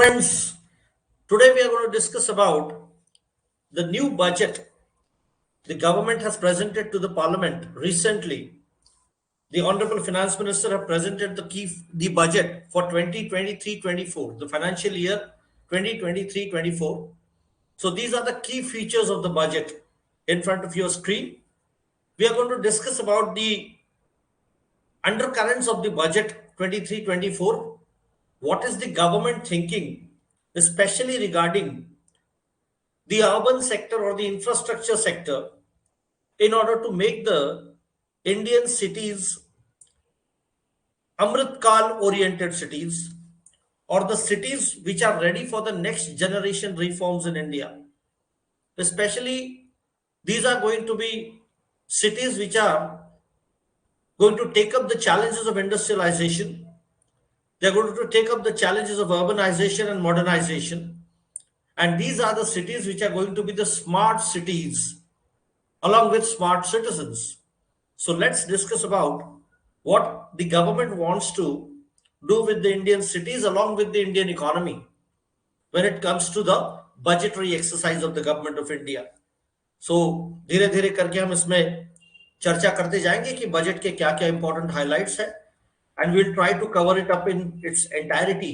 friends, today we are going to discuss about the new budget the government has presented to the parliament recently. The Honorable Finance Minister have presented the budget for 2023-24, the financial year 2023-24. So these are the key features of the budget in front of your screen. We are going to discuss about the undercurrents of the budget 23-24. What is the government thinking, especially regarding the urban sector or the infrastructure sector, in order to make the Indian cities Amrit Kal oriented cities, or the cities which are ready for the next generation reforms in India. Especially, these are going to be cities which are going to take up the challenges of industrialization. They're going to take up the challenges of urbanization and modernization. And these are the cities which are going to be the smart cities along with smart citizens. So let's discuss about what the government wants to do with the Indian cities along with the Indian economy when it comes to the budgetary exercise of the government of India. So धीरे धीरे करके हम इसमें चर्चा करते जाएंगे कि budget के क्या क्या इंपॉर्टेंट हाइलाइट्स है and will try to cover it up in its entirety.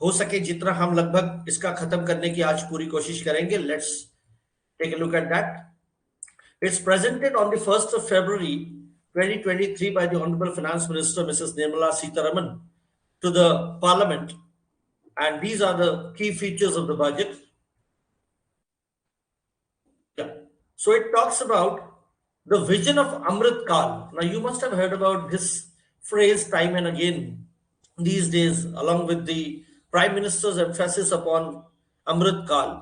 हो सके जितना हम लगभग इसका खत्म करने की आज पूरी कोशिश करेंगे. Let's take a look at that. It's presented on the 1st of February 2023 by the Honorable Finance Minister Mrs. Nirmala Sitharaman to the Parliament. And these are the key features of the budget. Yeah. So it talks about the vision of Amrit Kal. Now you must have heard about this phrase time and again these days, along with the Prime Minister's emphasis upon Amrit Kal.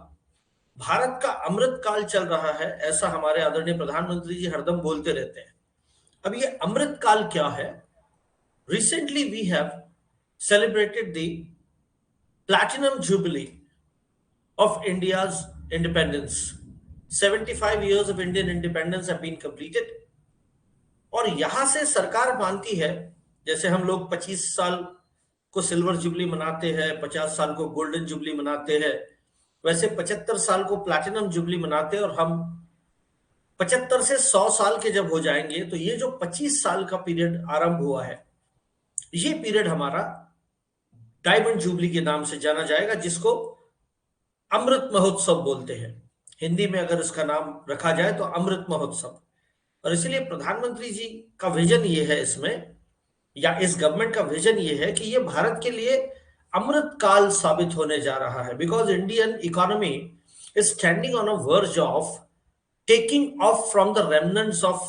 Bharat का अमृत काल चल रहा है, ऐसा हमारे आदरणीय प्रधानमंत्री जी हरदम बोलते रहते हैं. अब ये अमृत काल क्या है? Recently we have celebrated the platinum jubilee of India's independence. 75 years of Indian independence have been completed. और यहां से सरकार मानती है, जैसे हम लोग 25 साल को सिल्वर जुबली मनाते हैं, 50 साल को गोल्डन जुबली मनाते हैं, वैसे 75 साल को प्लैटिनम जुबली मनाते हैं. और हम 75 से 100 साल के जब हो जाएंगे तो ये जो 25 साल का पीरियड आरंभ हुआ है, ये पीरियड हमारा डायमंड जुबली के नाम से जाना जाएगा, जिसको अमृत महोत्सव बोलते हैं. हिंदी में अगर इसका नाम रखा जाए तो अमृत महोत्सव. और इसलिए प्रधानमंत्री जी का विजन ये है इसमें, या इस गवर्नमेंट का विजन ये है कि ये भारत के लिए अमृत काल साबित होने जा रहा है. Because Indian economy is standing on a verge of taking of from the remnants of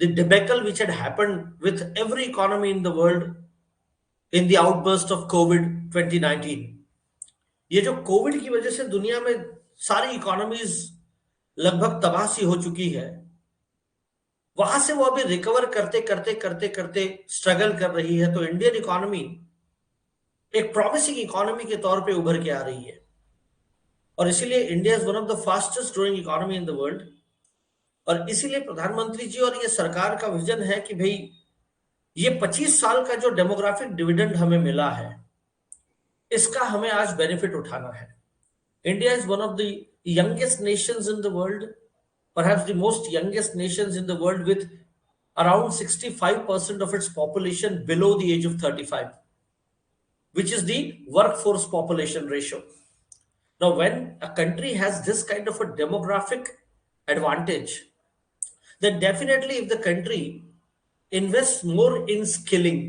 the debacle which had happened with every economy in the world in the outburst of COVID 2019. ये जो Covid की वजह से दुनिया में सारी economies लगभग तबाह सी हो चुकी है, वहां से वो अभी रिकवर करते करते करते करते स्ट्रगल कर रही है. तो इंडियन इकोनॉमी एक प्रॉमिसिंग इकोनॉमी के तौर पे उभर के आ रही है. और इसीलिए India is one of the fastest growing economy in the world. और इसीलिए प्रधानमंत्री जी और ये सरकार का विजन है कि भाई ये 25 साल का जो डेमोग्राफिक डिविडेंड हमें मिला है, इसका हमें आज बेनिफिट उठाना है. India is one of the youngest Nations in the world, perhaps the most youngest nations in the world, with around 65% of its population below the age of 35, which is the workforce population ratio. Now, when a country has this kind of a demographic advantage, then definitely if the country invests more in skilling,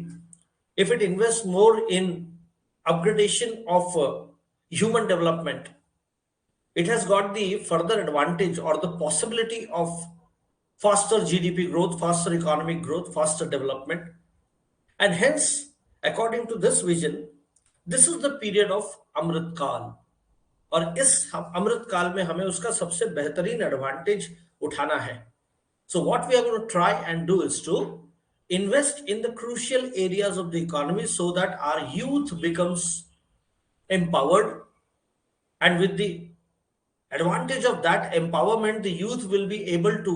if it invests more in upgradation of human development, it has got the further advantage or the possibility of faster GDP growth, faster economic growth, faster development. And hence, according to this vision, this is the period of Amrit Kal. और इस अमृत काल में हमें उसका सबसे बेहतरीन advantage उठाना है. So what we are going to try and do is to invest in the crucial areas of the economy so that our youth becomes empowered, and with the advantage of that empowerment, the youth will be able to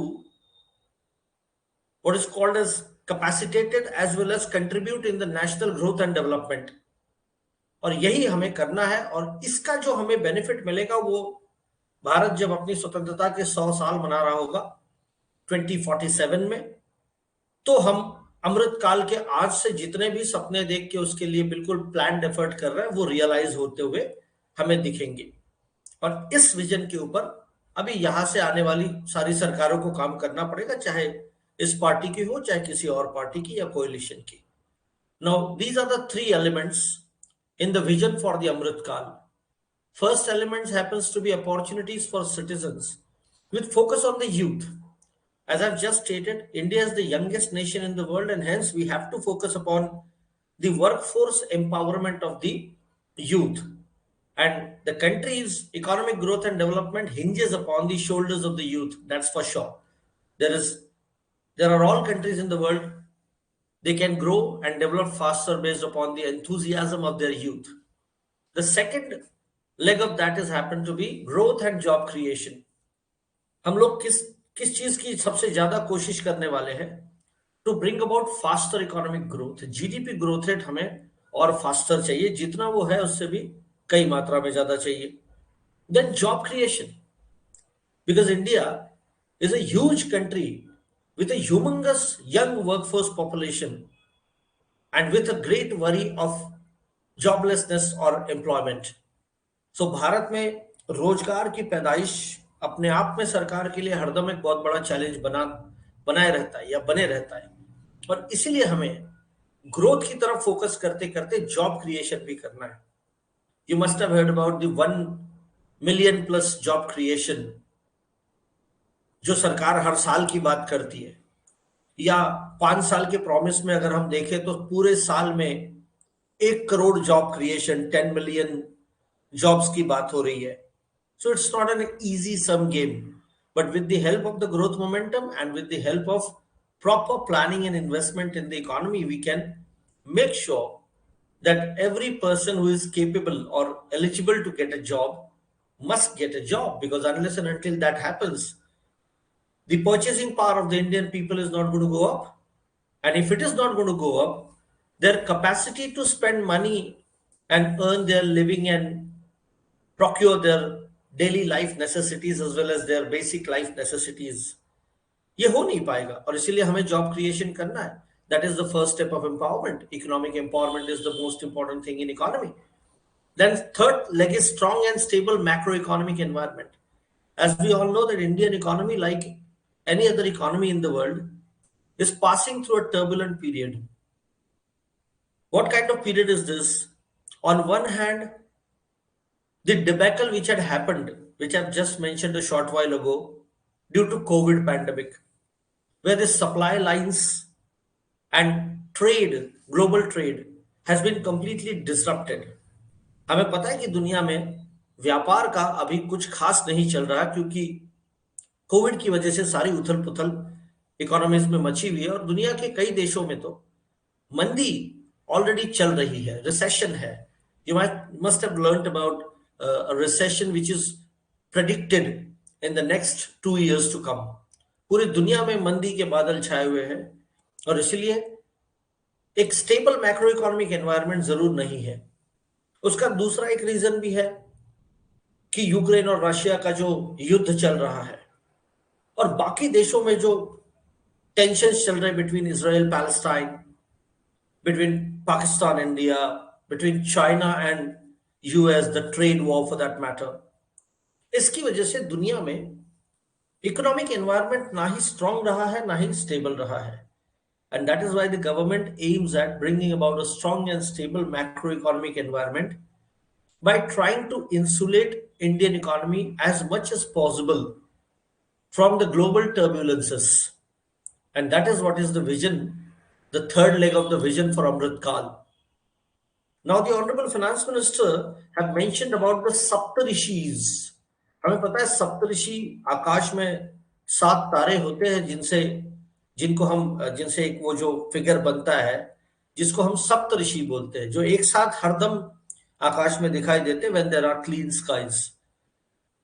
what is called as capacitated as well as contribute in the national growth and development. और यही हमें करना है। और इसका जो हमें benefit मिलेगा वो भारत जब अपनी स्वतंत्रता के 100 साल मना रहा होगा 2047 में, तो हम अमृत काल के आज से जितने भी सपने देख के उसके लिए बिल्कुल प्लान्ड एफर्ट कर रहे हैं वो रियलाइज होते हुए हमें दिखेंगे। और इस विजन के ऊपर अभी यहां से आने वाली सारी सरकारों को काम करना पड़ेगा, चाहे इस पार्टी की हो चाहे किसी और पार्टी की या कोएलिशन की। Now these are the three elements in the vision for the Amrit Kal. First element happens to be opportunities for citizens with focus on the youth. As I've just stated, India is the youngest nation in the world, and hence we have to focus upon the workforce empowerment of the youth. And the country's economic growth and development hinges upon the shoulders of the youth, that's for sure. There are all countries in the world, they can grow and develop faster based upon the enthusiasm of their youth. The second leg of that is happened to be growth and job creation. हम लोग किस चीज की सबसे ज्यादा कोशिश करने वाले हैं? To bring about faster economic growth. GDP growth rate हमें और फास्टर चाहिए, जितना वो है उससे भी कई मात्रा में ज्यादा चाहिए। Then job creation, because India is a huge country with a humongous young workforce population and with a great worry of joblessness or employment. सो भारत में रोजगार की पैदाइश अपने आप में सरकार के लिए हरदम एक बहुत बड़ा चैलेंज बनाए रहता है या बने रहता है। और इसीलिए हमें ग्रोथ की तरफ फोकस करते करते जॉब क्रिएशन भी करना है। You must have heard about the 1 million plus job creation जो सरकार हर साल की बात करती है, या 5 साल के प्रॉमिस में अगर हम देखें तो पूरे साल में 1 crore job creation, 10 million jobs की बात हो रही है। So it's not an easy sum game, but with the help of the growth momentum and with the help of proper planning and investment in the economy, we can make sure that every person who is capable or eligible to get a job must get a job, because unless and until that happens, the purchasing power of the Indian people is not going to go up. And if it is not going to go up, their capacity to spend money and earn their living and procure their daily life necessities as well as their basic life necessities, ये हो नहीं पाएगा। और इसीलिए हमें job creation करना है। That is the first step of empowerment. Economic empowerment is the most important thing in economy. Then third leg is strong and stable macro economic environment. As we all know that Indian economy, like any other economy in the world, is passing through a turbulent period. What kind of period is this? On one hand, the debacle which had happened, which I've just mentioned a short while ago, due to COVID pandemic, where the supply lines and trade, global trade, has been completely disrupted. हमें पता है कि दुनिया में व्यापार का अभी कुछ खास नहीं चल रहा, क्योंकि कोविड की वजह से सारी उथल पुथल इकोनॉमीज में मची हुई है। और दुनिया के कई देशों में तो मंदी ऑलरेडी चल रही है, रिसेशन है। You must have learned about a recession which is predicted in the next 2 years to come. पूरी दुनिया में मंदी के बादल छाए हुए हैं, और इसलिए एक स्टेबल मैक्रो इकोनॉमिक एनवायरनमेंट जरूर नहीं है। उसका दूसरा एक रीजन भी है कि यूक्रेन और रशिया का जो युद्ध चल रहा है, और बाकी देशों में जो टेंशन चल रहे between Israel Palestine, between Pakistan India, between China and US, the trade war for that matter, इसकी वजह से दुनिया में इकोनॉमिक एनवायरनमेंट ना ही स्ट्रांग रहा है ना ही स्टेबल रहा है। And that is why the government aims at bringing about a strong and stable macro economic environment by trying to insulate Indian economy as much as possible from the global turbulences. And that is what is the vision, the third leg of the vision for Amrit Kal. Now the Honorable Finance Minister have mentioned about the Saptarishis. हमें पता है सप्तऋषि आकाश में 7 तारे होते हैं जिनसे एक वो जो फिगर बनता है जिसको हम सप्तऋषि बोलते हैं, जो एक साथ हरदम आकाश में दिखाई देते when there are clean skies.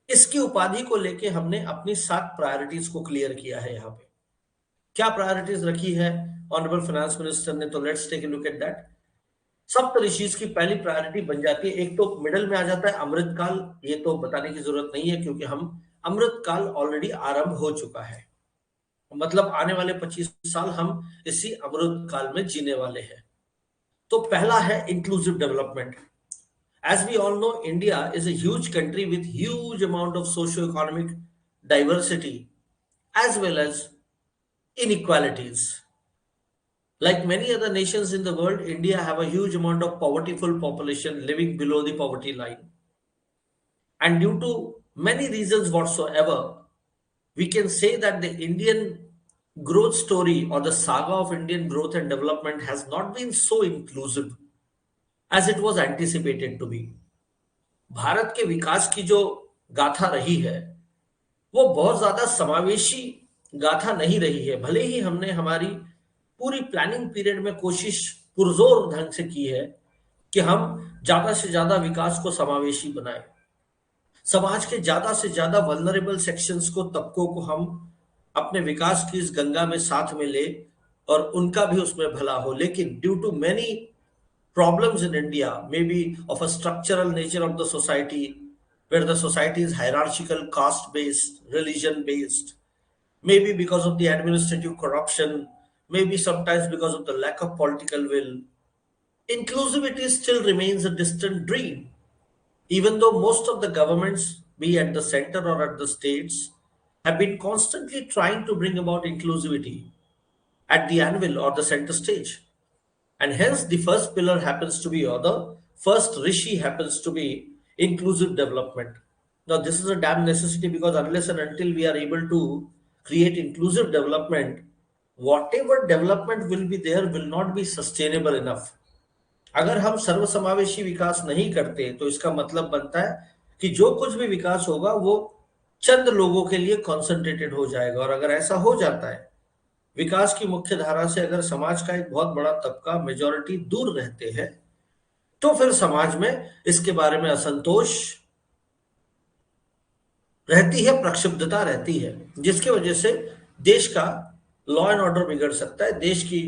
इसकी उपाधि को लेके हमने अपनी 7 प्रायोरिटीज को क्लियर किया है। यहाँ पे क्या प्रायोरिटीज रखी है ऑनरेबल फाइनेंस मिनिस्टर ने, तो let's take a look at that. सप्त ऋषिज की पहली प्रायोरिटी बन जाती है। एक तो मिडल में आ जाता है अमृत काल, ये तो बताने की जरूरत नहीं है क्योंकि हम अमृत काल ऑलरेडी आरंभ हो चुका है, मतलब आने वाले 25 साल हम इसी अमृत काल में जीने वाले हैं। तो पहला है inclusive development. As we all know, India is a huge country with huge amount of socio-economic diversity as well as inequalities. Like many other nations in the world, India have a huge amount of povertyful population living below the poverty line. And due to many reasons whatsoever, we can say that the Indian growth story or the saga of Indian growth and development has not been so inclusive as it was anticipated to be. Bharat के विकास की जो गाथा रही है वो बहुत ज्यादा समावेशी गाथा नहीं रही है। भले ही हमने हमारी पूरी प्लानिंग पीरियड में कोशिश पुरजोर ढंग से की है कि हम ज्यादा से ज्यादा विकास को समावेशी बनाए, समाज के ज्यादा से ज्यादा वल्नरेबल सेक्शंस को, तबकों को हम अपने विकास की इस गंगा में साथ में ले और उनका भी उसमें भला हो। लेकिन due to many problems in India, maybe of a structural nature of the society, where the society is hierarchical, caste based, religion based, maybe because of the administrative corruption, maybe sometimes because of the lack of political will, inclusivity still remains a distant dream. Even though most of the governments, be at the center or at the states, have been constantly trying to bring about inclusivity at the anvil or the center stage. And hence, the first pillar happens to be, or the first rishi happens to be, inclusive development. Now, this is a damn necessity because unless and until we are able to create inclusive development, whatever development will be there will not be sustainable enough. अगर हम सर्वसमावेशी विकास नहीं करते तो इसका मतलब बनता है कि जो कुछ भी विकास होगा वो चंद लोगों के लिए कॉन्सेंट्रेटेड हो जाएगा। और अगर ऐसा हो जाता है, विकास की मुख्य धारा से अगर समाज का एक बहुत बड़ा तबका, मेजॉरिटी दूर रहते हैं, तो फिर समाज में इसके बारे में असंतोष रहती है, प्रक्षुब्धता रहती है, जिसकी वजह से देश का लॉ एंड ऑर्डर बिगड़ सकता है, देश की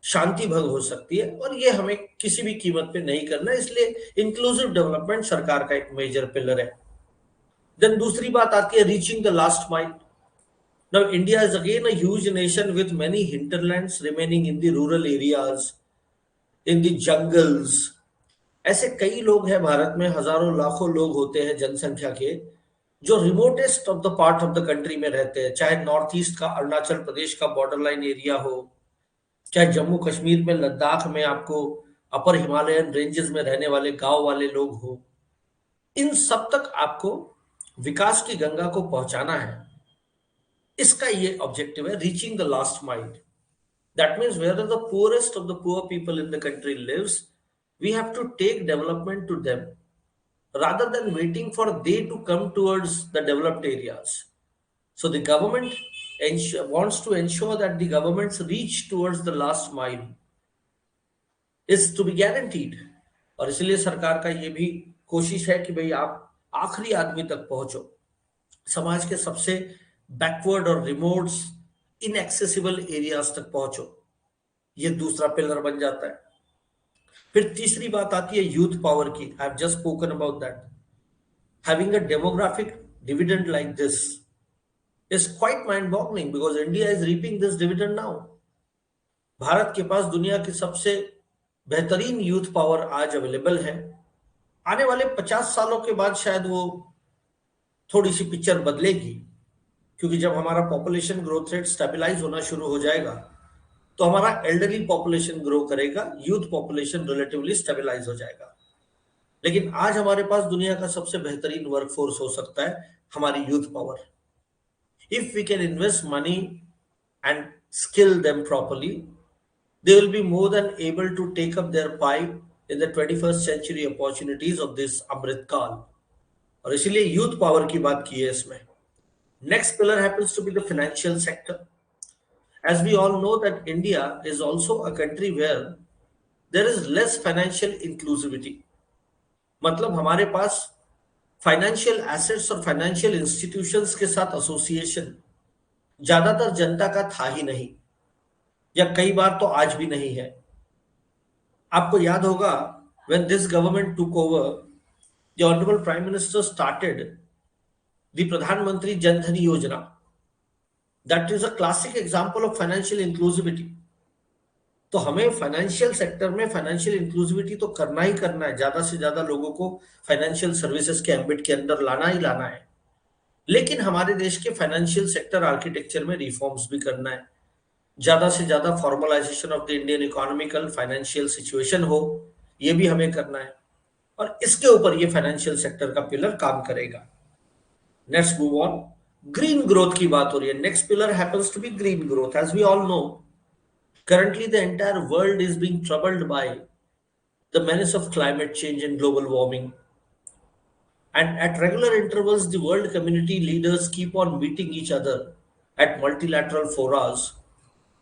शांति भंग हो सकती है, और ये हमें किसी भी कीमत पे नहीं करना है। इसलिए इंक्लूसिव डेवलपमेंट सरकार का एक मेजर पिलर है। देन दूसरी बात आती है reaching the last mile. Now, India is again a huge nation with many hinterlands remaining in the rural areas, in the jungles. ऐसे कई लोग हैं भारत में, हजारों लाखों लोग होते हैं जनसंख्या के, जो remotest of the part of the country में रहते हैं, चाहे नॉर्थ ईस्ट का अरुणाचल प्रदेश का बॉर्डर लाइन एरिया हो, चाहे जम्मू कश्मीर में लद्दाख में आपको अपर हिमालयन रेंजेस में रहने वाले गांव वाले लोग हो। इन सब तक आपको विकास की गंगा को पहुंचाना है। इसका ये ऑब्जेक्टिव है, reaching the last mile. That means where the poorest of the poor people in the country lives, we have to take development to them rather than waiting for they to come towards the developed areas. So the government wants to ensure that the government's reach towards the last mile is to be guaranteed. और इसलिए सरकार का ये भी कोशिश है कि भाई आप आखिरी आदमी तक पहुंचो, समाज के सबसे बैकवर्ड और रिमोट इनएक्सेसिबल एरियाज तक पहुंचो। ये दूसरा पिलर बन जाता है। फिर तीसरी बात आती है यूथ पावर की। I have just spoken about that. Having a demographic dividend like this is quite mind boggling because India is reaping this dividend now. Bharat के पास दुनिया की सबसे बेहतरीन यूथ पावर आज अवेलेबल है। आने वाले 50 सालों के बाद शायद वो थोड़ी सी पिक्चर बदलेगी, क्योंकि जब हमारा पॉपुलेशन ग्रोथ रेट स्टेबलाइज होना शुरू हो जाएगा तो हमारा एल्डरली पॉपुलेशन ग्रो करेगा, यूथ पॉपुलेशन रिलेटिवली स्टेबलाइज हो जाएगा। लेकिन आज हमारे पास दुनिया का सबसे बेहतरीन वर्कफोर्स हो सकता है हमारी youth power. If we can invest money and skill them properly, they will be more than able to take up their pie in the 21st century opportunities of this Amrit Kal. और इसीलिए youth power की बात की है इसमें। Next pillar happens to be the financial sector. As we all know that India is also a country where there is less financial inclusivity. मतलब हमारे पास financial assets और फाइनेंशियल इंस्टीट्यूशंस के साथ एसोसिएशन ज्यादातर जनता का था ही नहीं, या कई बार तो आज भी नहीं है। आपको याद होगा, when this government took over, the honorable prime minister started the pradhan mantri jan dhan yojana. That is a classic example of financial inclusivity. तो हमें फाइनेंशियल सेक्टर में फाइनेंशियल इंक्लूसिविटी तो करना ही करना है, ज्यादा से ज्यादा लोगों को फाइनेंशियल सर्विसेज के एम्बिट के अंदर लाना ही लाना है। लेकिन हमारे देश के फाइनेंशियल सेक्टर आर्किटेक्चर में रिफॉर्म्स भी करना है, ज्यादा से ज्यादा formalisation of the Indian economical financial situation हो, ये भी हमें करना है, और इसके ऊपर ये फाइनेंशियल सेक्टर का पिलर काम करेगा। Next move on. Green growth की बात हो रही है, next pillar happens to be green growth. As we all know, currently the entire world is being troubled by the menace of climate change and global warming. And at regular intervals, the world community leaders keep on meeting each other at multilateral forums,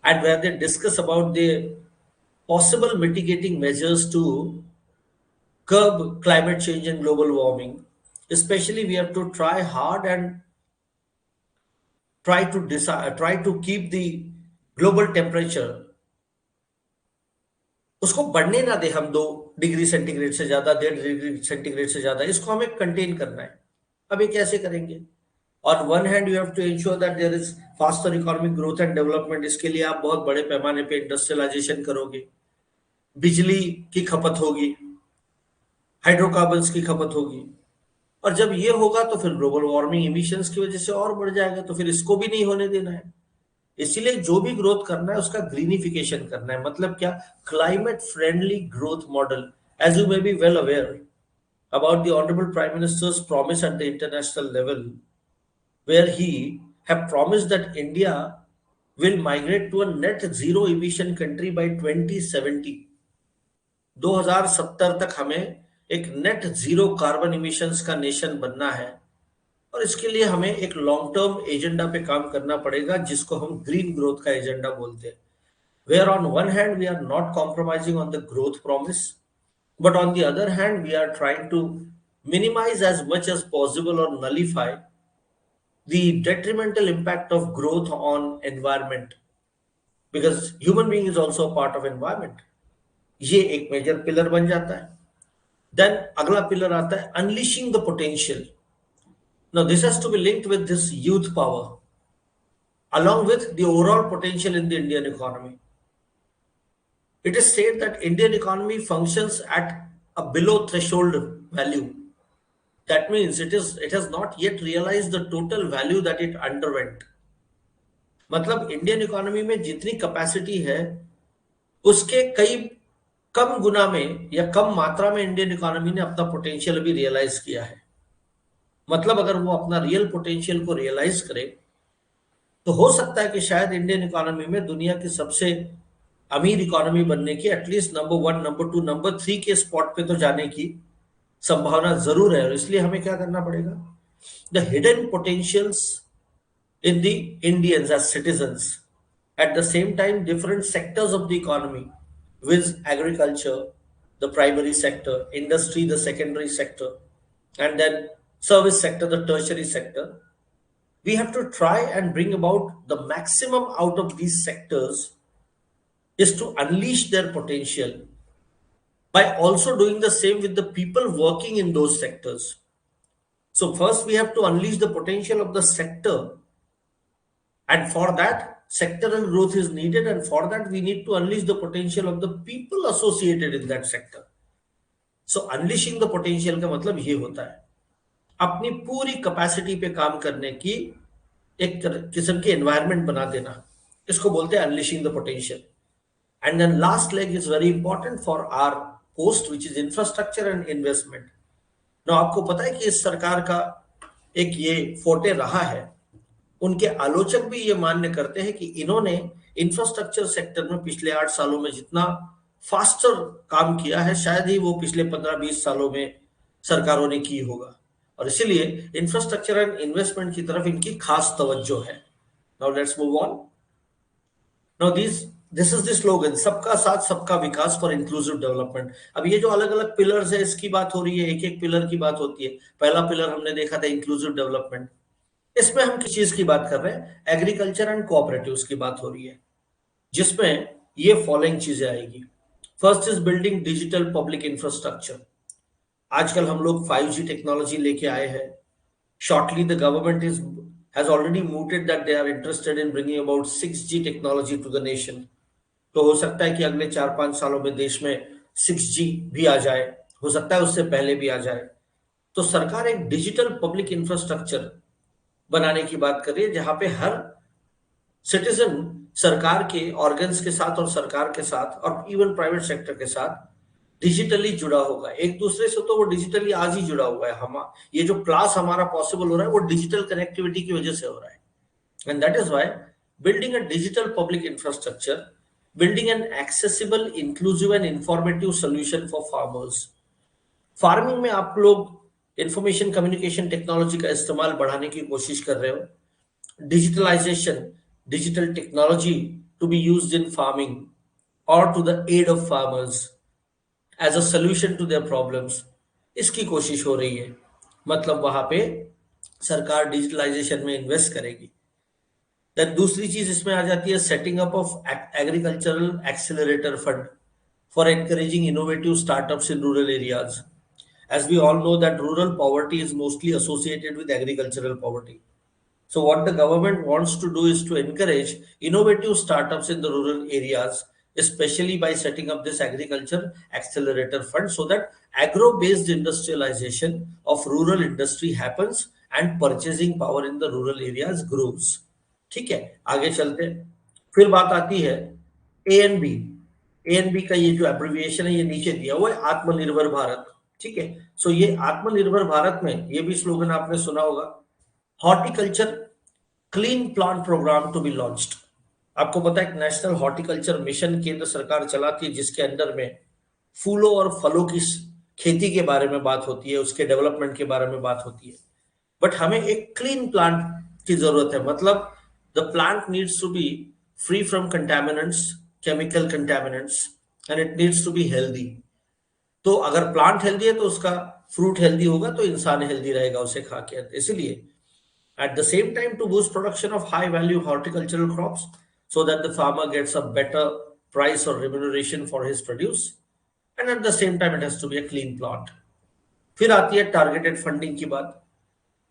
and where they discuss about the possible mitigating measures to curb climate change and global warming. Especially, we have to try hard and try to keep the global temperature, उसको बढ़ने ना दे हम 2 degree centigrade से ज्यादा, 1.5 degree centigrade से ज्यादा, इसको हमें कंटेन करना है। अब ये कैसे करेंगे? On one hand you have to ensure that there is faster economic growth and development. इसके लिए आप बहुत बड़े पैमाने पे इंडस्ट्रियलाइजेशन करोगे, बिजली की खपत होगी, हाइड्रोकार्बन्स की खपत होगी, और जब ये होगा तो फिर ग्लोबल वार्मिंग इमिशंस की वजह से और बढ़ जाएगा, तो फिर इसको भी नहीं होने देना है। इसीलिए जो भी ग्रोथ करना है उसका ग्रीनिफिकेशन करना है। मतलब क्या? Climate friendly growth model. As you may be well aware about the honourable prime minister's promise at the international level, where he have promised that India will migrate to a net zero emission country by 2070। 2070 तक हमें एक net zero carbon emissions का nation बनना है, और इसके लिए हमें एक लॉन्ग टर्म एजेंडा पे काम करना पड़ेगा, जिसको हम ग्रीन ग्रोथ का एजेंडा बोलते हैं। Where on one hand we are not compromising on the growth promise, but on the other hand we are trying to minimize as much as possible or nullify the detrimental impact of growth on environment, because human being is also a part of environment. ये एक major pillar बन जाता है। Then अगला pillar आता है unleashing the potential. Now, this has to be linked with this youth power, along with the overall potential in the Indian economy. It is said that Indian economy functions at a below threshold value. That means it has not yet realized the total value that it underwent. मतलब Indian economy में जितनी capacity है उसके कई कम गुना में या कम मात्रा में इंडियन इकोनॉमी ने अपना पोटेंशियल अभी रियलाइज किया है। मतलब अगर वो अपना रियल पोटेंशियल को रियलाइज करे तो हो सकता है कि शायद इंडियन इकोनॉमी में दुनिया की सबसे अमीर इकोनॉमी बनने की एटलीस्ट नंबर 1, नंबर 2, नंबर 3 के स्पॉट पे तो जाने की संभावना जरूर है। और इसलिए हमें क्या करना पड़ेगा? The hidden potentials in the Indians as citizens. At the same time, different sectors of the economy, with agriculture, the primary sector, industry, the secondary sector, and then service sector, the tertiary sector. We have to try and bring about the maximum out of these sectors is to unleash their potential by also doing the same with the people working in those sectors. So first we have to unleash the potential of the sector, and for that sectoral growth is needed, and for that we need to unleash the potential of the people associated in that sector. So unleashing the potential का मतलब ये होता है अपनी पूरी capacity पे काम करने की एक किस्म की एनवायरनमेंट बना देना, इसको बोलते हैं unleashing the potential. And then last leg is very important for our post, which is infrastructure and investment. ना आपको पता है कि इस सरकार का एक ये फोटे रहा है, उनके आलोचक भी ये मान्य करते हैं कि इन्होंने इंफ्रास्ट्रक्चर सेक्टर में पिछले 8 सालों में जितना फास्टर काम किया है शायद ही वो पिछले 15-20 सालों में सरकारों ने की होगा, और इसीलिए इंफ्रास्ट्रक्चर एंड इन्वेस्टमेंट की तरफ इनकी खास तवज्जो है। Now let's move on. Now this is the slogan, सबका साथ सबका विकास फॉर इंक्लूसिव डेवलपमेंट। अब ये जो अलग अलग पिलर्स है इसकी बात हो रही है, एक एक पिलर की बात होती है। पहला पिलर हमने देखा था इंक्लूसिव डेवलपमेंट, इसमें हम किस चीज की बात कर रहे हैं? एग्रीकल्चर एंड कोऑपरेटिव्स की बात हो रही है, जिसमें ये फॉलोइंग चीजें आएगी। First is building digital public infrastructure. आजकल हम लोग 5G टेक्नोलॉजी लेके आए हैं। Shortly the government is has already mooted that they are interested in bringing about 6G technology to the nation. तो हो सकता है कि अगले 4-5 सालों में देश में 6G भी आ जाए, हो सकता है उससे पहले भी आ जाए। तो सरकार एक डिजिटल पब्लिक इंफ्रास्ट्रक्चर बनाने की बात कर रही है, जहां पे हर सिटीजन सरकार के ऑर्गन्स के साथ और सरकार के साथ और इवन प्राइवेट सेक्टर के साथ डिजिटली जुड़ा होगा। एक दूसरे से तो वो डिजिटली आज ही जुड़ा हुआ है। हम ये जो क्लास हमारा पॉसिबल हो रहा है वो डिजिटल कनेक्टिविटी की वजह से हो रहा है। And that is why building a digital public infrastructure, building an accessible, inclusive and informative solution for farmers. Farming में आप लोग इंफॉर्मेशन कम्युनिकेशन टेक्नोलॉजी का इस्तेमाल बढ़ाने की कोशिश कर रहे हो। Digitalisation, digital technology to be used in farming or to the aid of farmers as a solution to their problems, इसकी कोशिश हो रही है। मतलब वहां पे सरकार डिजिटलाइजेशन में इन्वेस्ट करेगी। देन दूसरी चीज इसमें आ जाती है setting up of agricultural accelerator fund for encouraging innovative startups in rural areas. As we all know that rural poverty is mostly associated with agricultural poverty. So what the government wants to do is to encourage innovative startups in the rural areas, especially by setting up this agriculture accelerator fund so that agro-based industrialization of rural industry happens and purchasing power in the rural areas grows. ठीक है, आगे चलते हैं। फिर बात आती है ANB। ANB का ये जो एब्रिविएशन है ये नीचे दिया हुआ है, आत्मनिर्भर भारत। ठीक है, सो ये आत्मनिर्भर भारत में ये भी स्लोगन आपने सुना होगा, horticulture clean plant programme to be launched. आपको पता है नेशनल हॉर्टिकल्चर मिशन केंद्र सरकार चलाती है, जिसके अंदर में फूलों और फलों की खेती के बारे में बात होती है, उसके डेवलपमेंट के बारे में बात होती है। बट हमें एक क्लीन प्लांट की जरूरत है, मतलब the plant needs to be free from contaminants, chemical contaminants, and it needs to be healthy. तो अगर प्लांट हेल्दी है तो उसका फ्रूट हेल्दी होगा, तो इंसान हेल्दी रहेगा उसे खा के। इसलिए at the same time to boost production of high value horticultural crops so that the farmer gets a better price or remuneration for his produce, and at the same time it has to be a clean plant. फिर आती है targeted funding की बात।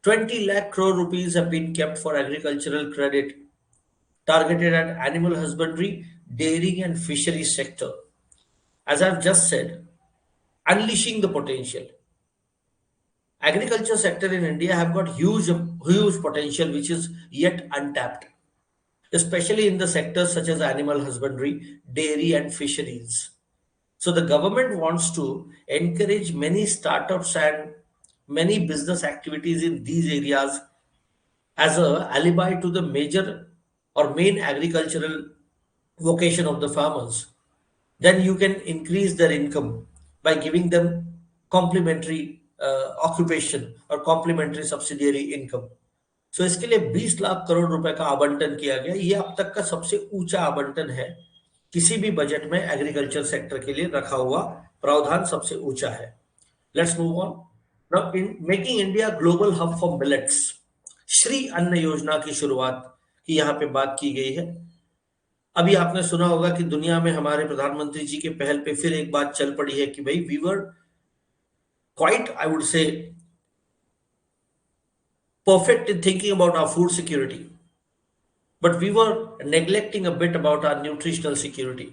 20 lakh crore rupees have been kept for agricultural credit targeted at animal husbandry, dairy and fisheries sector. As I've just said, unleashing the potential. Agriculture sector in India have got huge potential which is yet untapped, especially in the sectors such as animal husbandry, dairy and fisheries. So the government wants to encourage many startups and many business activities in these areas as a alibi to the major or main agricultural vocation of the farmers. Then you can increase their income by giving them complementary occupation और complementary subsidiary income. सो इसके लिए 20 लाख करोड़ रुपए का आवंटन किया गया। ये अब तक का सबसे ऊंचा आवंटन है, किसी भी बजट में एग्रीकल्चर सेक्टर के लिए रखा हुआ प्रावधान सबसे ऊंचा है। Let's move on now. In making India global hub for millets, Shri अन्न योजना की शुरुआत की यहाँ पे बात की गई है। अभी आपने सुना होगा कि दुनिया में हमारे प्रधानमंत्री जी के पहल पे फिर एक बात चल पड़ी है कि भाई we were quite, I would say, perfect in thinking about our food security, but we were neglecting a bit about our nutritional security.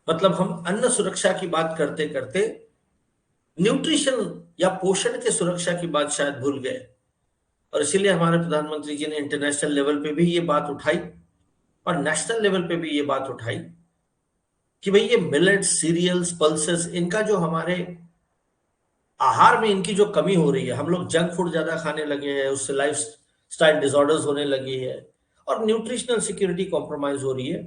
मतलब हम अन्न सुरक्षा की बात करते करते न्यूट्रिशन या पोषण के सुरक्षा की बात शायद भूल गए, और इसीलिए हमारे प्रधानमंत्री जी ने इंटरनेशनल लेवल पे भी ये बात उठाई और नेशनल लेवल पे भी ये बात उठाई कि भाई ये मिलेट्स, सीरियल्स, पल्सेस, इनका जो हमारे आहार में इनकी जो कमी हो रही है, हम लोग जंक फूड ज्यादा खाने लगे हैं, उससे लाइफ स्टाइल डिसऑर्डर्स होने लगी है और न्यूट्रिशनल सिक्योरिटी कॉम्प्रोमाइज हो रही है।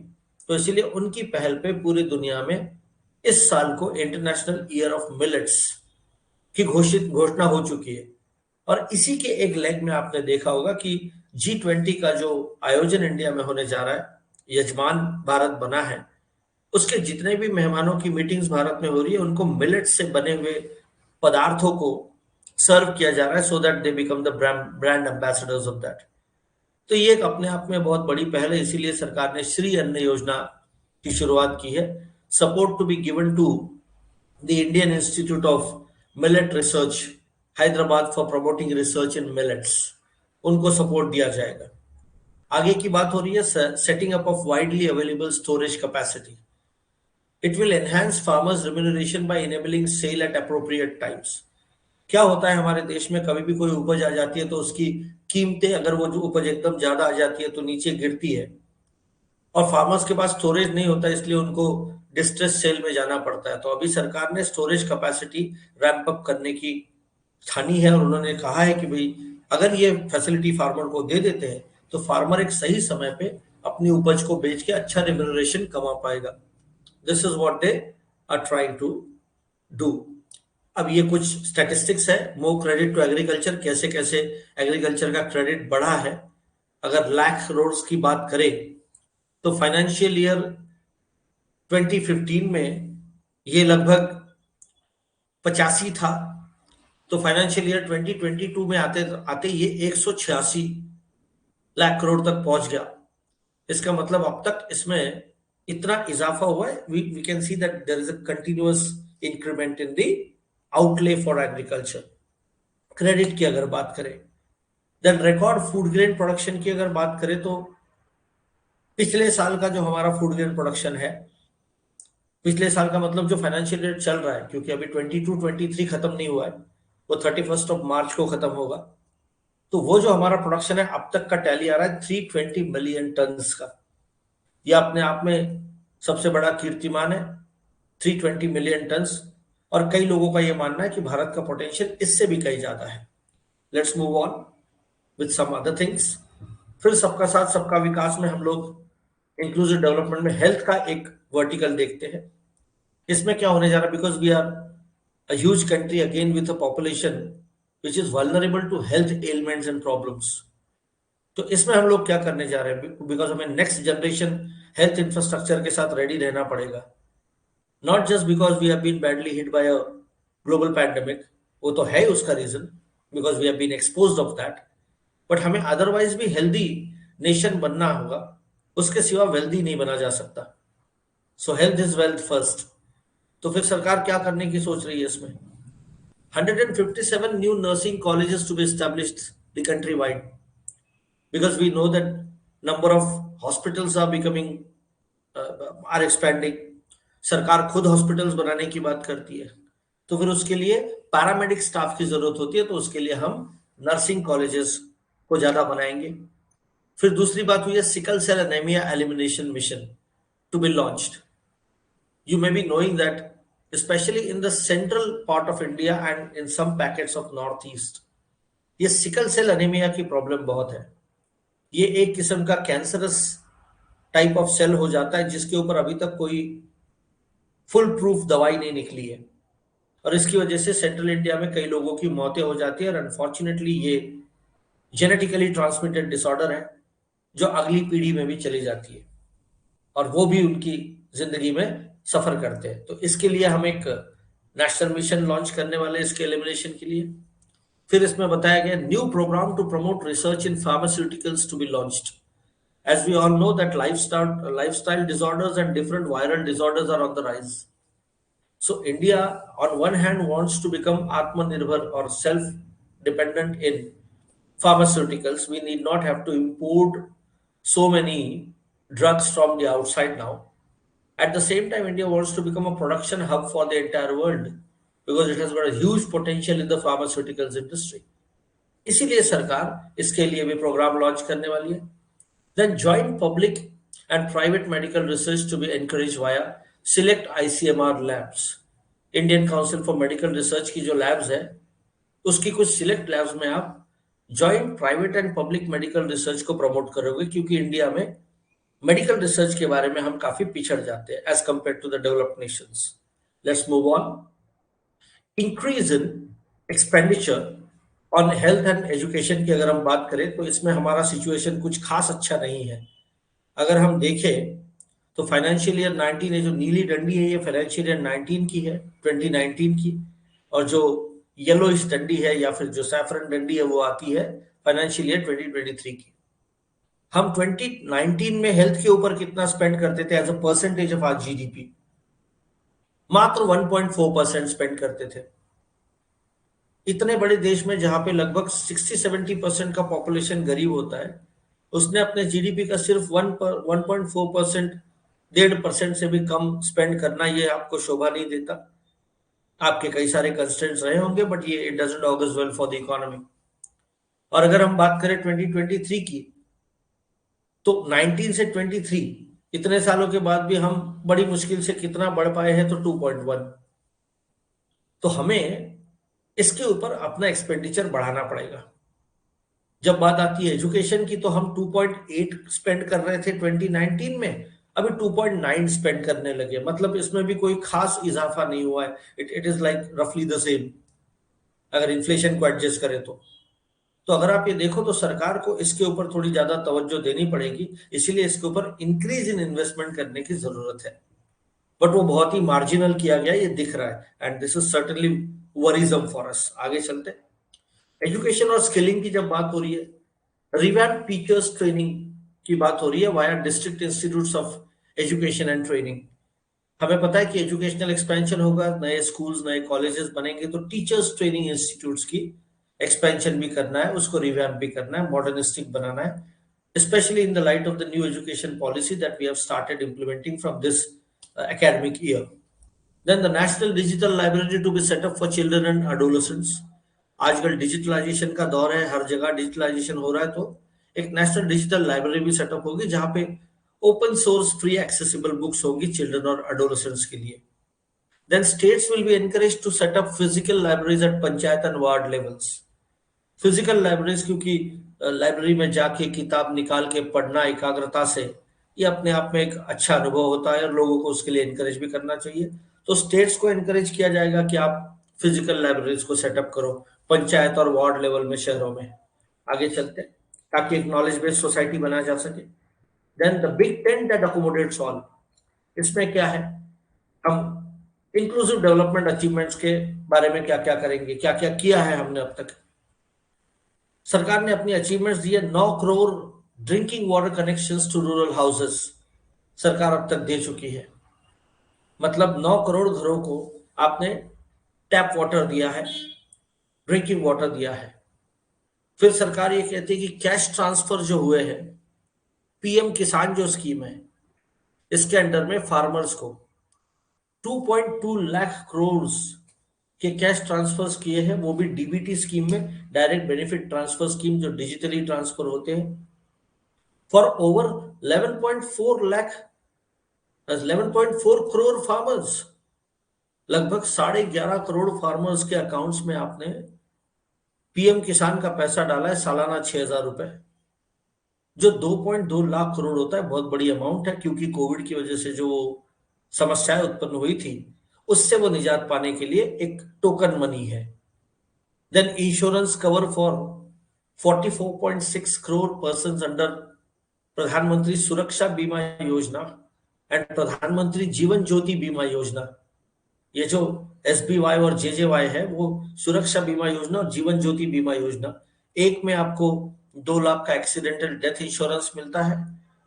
तो इसीलिए उनकी पहल पे पूरी दुनिया में इस साल को इंटरनेशनल ईयर ऑफ मिलेट्स की घोषणा हो चुकी है। और इसी के एक लेग में आपने देखा होगा कि G20 का जो आयोजन इंडिया में होने जा रहा है, यजमान भारत बना है, उसके जितने भी मेहमानों की मीटिंग्स भारत में हो रही है, उनको मिलेट्स से बने हुए पदार्थों को सर्व किया जा रहा है सो that they become the brand ambassadors of that. तो ये एक अपने आप में बहुत बड़ी पहल है, इसीलिए सरकार ने श्री अन्न योजना की शुरुआत की है। support to be given to the Indian Institute of Millet Research, Hyderabad, for promoting research in millets. उनको सपोर्ट दिया जाएगा. आगे की बात हो रही है setting up of widely available storage capacity. It will enhance farmers remuneration by enabling sale at appropriate times. क्या होता है हमारे देश में, कभी भी कोई उपज आ जाती है तो उसकी कीमतें, अगर वो जो उपज एकदम ज्यादा आ जाती है तो नीचे गिरती है, और फार्मर्स के पास स्टोरेज नहीं होता, इसलिए उनको डिस्ट्रेस सेल में जाना पड़ता है. तो अभी सरकार ने स्टोरेज कैपेसिटी रैंप अप करने की ठानी है, और उन्होंने कहा है कि भाई अगर ये फैसिलिटी फार्मर को दे देते हैं तो फार्मर एक सही समय पे अपनी उपज को बेच के अच्छा रिम्यूनरेशन कमा पाएगा. This is what they are trying to do. अब ये कुछ स्टैटिस्टिक्स है. मोर क्रेडिट टू एग्रीकल्चर, कैसे कैसे एग्रीकल्चर का क्रेडिट बढ़ा है. अगर लाख करोड़ की बात करें तो फाइनेंशियल ईयर 2015 में ये लगभग 85 था. तो फाइनेंशियल ईयर 2022 में आते आते ये 186 लाख करोड़ तक पहुंच गया. इसका मतलब अब तक इसमें इतना इजाफा हुआ है. We can see that there is a continuous increment in the outlay for agriculture. Credit की अगर बात करें, then record food grain production की अगर बात करें तो पिछले साल का जो हमारा फूड ग्रेन प्रोडक्शन है, पिछले साल का मतलब जो फाइनेंशियल ईयर चल रहा है, क्योंकि अभी 22-23 खत्म नहीं हुआ है, वो 31 मार्च को खत्म होगा. तो वो जो हमारा प्रोडक्शन है अब तक का टैली आ रहा है 320 मिलियन टन का. ये अपने आप में सबसे बड़ा कीर्तिमान है, 320 मिलियन टन. और कई लोगों का ये मानना है कि भारत का पोटेंशियल इससे भी कहीं ज्यादा है. Let's move on with some other things. फिर सबका साथ सबका विकास में हम लोग इंक्लूसिव डेवलपमेंट में हेल्थ का एक वर्टिकल देखते हैं. इसमें क्या होने जा रहा है, because we are a huge country again with a population which is vulnerable to health elements and problems. तो इसमें हम लोग क्या करने जा रहे हैं, बिकॉज हमें नेक्स्ट जनरेशन हेल्थ इंफ्रास्ट्रक्चर के साथ रेडी रहना पड़ेगा. Not just because we have been badly hit by a global pandemic, वो तो है उसका reason, because we have been exposed of that, but हमें अदरवाइज भी हेल्दी नेशन बनना होगा. उसके सिवा वेल्दी नहीं बना जा सकता. So health is wealth first. तो फिर सरकार क्या करने की सोच रही है इसमें, 157 new nursing colleges to be established the country wide, because we know that number of hospitals are becoming are expanding. सरकार खुद हॉस्पिटल्स बनाने की बात करती है, तो फिर उसके लिए पैरामेडिक स्टाफ की जरूरत होती है, तो उसके लिए हम नर्सिंग कॉलेजेस को ज्यादा बनाएंगे. फिर दूसरी बात हुई है sickle cell anaemia elimination mission to be launched. You may be knowing that especially in the central part of India and in some packets of northeast, ये सिकल सेल एनीमिया की प्रॉब्लम बहुत है. ये एक किस्म का कैंसरस टाइप ऑफ सेल हो जाता है जिसके ऊपर अभी तक कोई फुल प्रूफ दवाई नहीं निकली है, और इसकी वजह से सेंट्रल इंडिया में कई लोगों की मौतें हो जाती है. और अनफॉर्चुनेटली ये जेनेटिकली ट्रांसमिटेड डिसऑर्डर है जो अगली पीढ़ी में भी चली जाती है, और वो भी उनकी जिंदगी में सफर करते हैं. तो इसके लिए हम एक नेशनल मिशन लॉन्च करने वाले इसके एलिमिनेशन के लिए. फिर इसमें बताया गया new programme to promote research in pharmaceuticals to be launched. As we all know that lifestyle disorders and different viral disorders are on the rise. So India on one hand wants to become आत्मनिर्भर और self dependent in pharmaceuticals. We need not have to import so many drugs from the outside now. At the same time, India wants to become a production hub for the entire world because it has got a huge potential in the pharmaceuticals industry. इसीलिए सरकार इसके लिए भी programme launch करने वाली है. Then joint public and private medical research to be encouraged via select ICMR labs. Indian Council for Medical Research की जो labs है, उसकी कुछ select labs में आप joint private and public medical research को प्रमोट करोगे, क्योंकि इंडिया में मेडिकल रिसर्च के बारे में हम काफी पिछड़ जाते हैं as compare to the developed nations. Let's move on. Increase in expenditure on health and education की अगर हम बात करें तो इसमें हमारा सिचुएशन कुछ खास अच्छा नहीं है. अगर हम देखें तो फाइनेंशियल ईयर 19 है, जो नीली डंडी है ये फाइनेंशियल ईयर 19 की है, 2019 की, और जो येलो इस डंडी है या फिर जो सैफरन डंडी है वो आती है फाइनेंशियल ईयर 2023 की. हम 2019 में हेल्थ के ऊपर कितना स्पेंड करते थे as a percentage of our GDP, मात्र 1.4% स्पेंड करते थे। इतने बड़े देश में जहां पे लगभग 60-70% का पॉपुलेशन गरीब होता है, उसने अपने जीडीपी का सिर्फ 1.4%, 1.5% से भी कम स्पेंड करना, ये आपको शोभा नहीं देता। आपके कई सारे कंस्ट्रेंट्स रहे होंगे, बट ये it doesn't August well for the economy. और अगर हम बात करें 2023 की, तो 19 से 23 इतने सालों के बाद भी हम बड़ी मुश्किल से कितना बढ़ पाए हैं, तो 2.1। तो हमें इसके ऊपर अपना एक्सपेंडिचर बढ़ाना पड़ेगा। जब बात आती है एजुकेशन की, तो हम 2.8 स्पेंड कर रहे थे 2019 में, अभी 2.9 स्पेंड करने लगे। मतलब इसमें भी कोई खास इजाफा नहीं हुआ है, इट इज लाइक रफली द सेम, अगर इन्फ्लेशन को एडजस्ट करें तो अगर आप ये देखो तो सरकार को इसके ऊपर थोड़ी ज्यादा तवज्जो देनी पड़ेगी, इसीलिए इसके ऊपर इंक्रीज इन इन्वेस्टमेंट करने की जरूरत है। बट वो बहुत ही मार्जिनल किया गया, ये दिख रहा है, and this is certainly worrisome for us. आगे चलते, एजुकेशन और स्किलिंग की जब बात हो रही है, रिवैम्प टीचर्स ट्रेनिंग की बात हो रही है via district institutes of education and training. हमें पता है कि एजुकेशनल एक्सपेंशन होगा, नए स्कूल्स नए कॉलेजेस बनेंगे, तो टीचर्स ट्रेनिंग इंस्टीट्यूट्स की एक्सपेंशन भी करना है, उसको रिवैम्प भी करना है, मॉडर्निस्टिक बनाना है, especially in the light of the new education policy that we have started implementing from this academic year. Then the National Digital Library to be set up for children and adolescents. आजकल digitalisation का दौर है, हर जगह digitalisation हो रहा है, तो एक नेशनल डिजिटल लाइब्रेरी भी सेटअप होगी जहां पे open source free accessible books होंगी चिल्ड्रन और एडोलेसेंट्स के लिए। Then states will be encourage to set up physical libraries at panchayat and ward levels. Physical libraries, क्योंकि लाइब्रेरी में जाके किताब निकाल के पढ़ना एकाग्रता से, ये अपने आप में एक अच्छा अनुभव होता है और लोगों को उसके लिए एनकरेज भी करना चाहिए। तो स्टेट्स को एनकरेज किया जाएगा कि आप फिजिकल लाइब्रेरीज को सेटअप करो पंचायत और वार्ड लेवल में, शहरों में। आगे चलते हैं, ताकि एक नॉलेज बेस्ड सोसाइटी बनाया जा सके। Then the big tent that accommodates all, इसमें क्या है, हम इंक्लूसिव डेवलपमेंट अचीवमेंट्स के बारे में क्या क्या करेंगे, क्या क्या किया है हमने अब तक। सरकार ने अपनी अचीवमेंट्स दी है, 9 crore drinking water connections to rural houses सरकार अब तक दे चुकी है। मतलब 9 करोड़ घरों को आपने टैप वाटर दिया है, ड्रिंकिंग वाटर दिया है। फिर सरकार ये कहती है कि कैश ट्रांसफर जो हुए हैं, पीएम किसान जो स्कीम है, इसके अंडर में फार्मर्स को 2.2 लाख करोड़ के कैश ट्रांसफर्स किए हैं, वो भी डीबीटी स्कीम में, डायरेक्ट बेनिफिट ट्रांसफर स्कीम, जो डिजिटली ट्रांसफर होते हैं, for over 11.4 lakh 11.4 crore farmers. लगभग 11.5 करोड़ फार्मर्स के अकाउंट्स में आपने पीएम किसान का पैसा डाला है, सालाना 6,000 रुपए, जो 2.2 लाख करोड़ होता है। बहुत बड़ी अमाउंट है, क्योंकि कोविड की वजह से जो समस्याएं उत्पन्न हुई थी, उससे वो निजात पाने के लिए एक टोकन मनी है। Then insurance cover for 44.6 crore person under Pradhan Mantri Suraksha बीमा योजना एंड प्रधानमंत्री जीवन ज्योति बीमा योजना। ये जो एसबीवाई और जेजेवाई है, वो सुरक्षा बीमा योजना और जीवन ज्योति बीमा योजना, एक में आपको 2 लाख का एक्सीडेंटल डेथ इंश्योरेंस मिलता है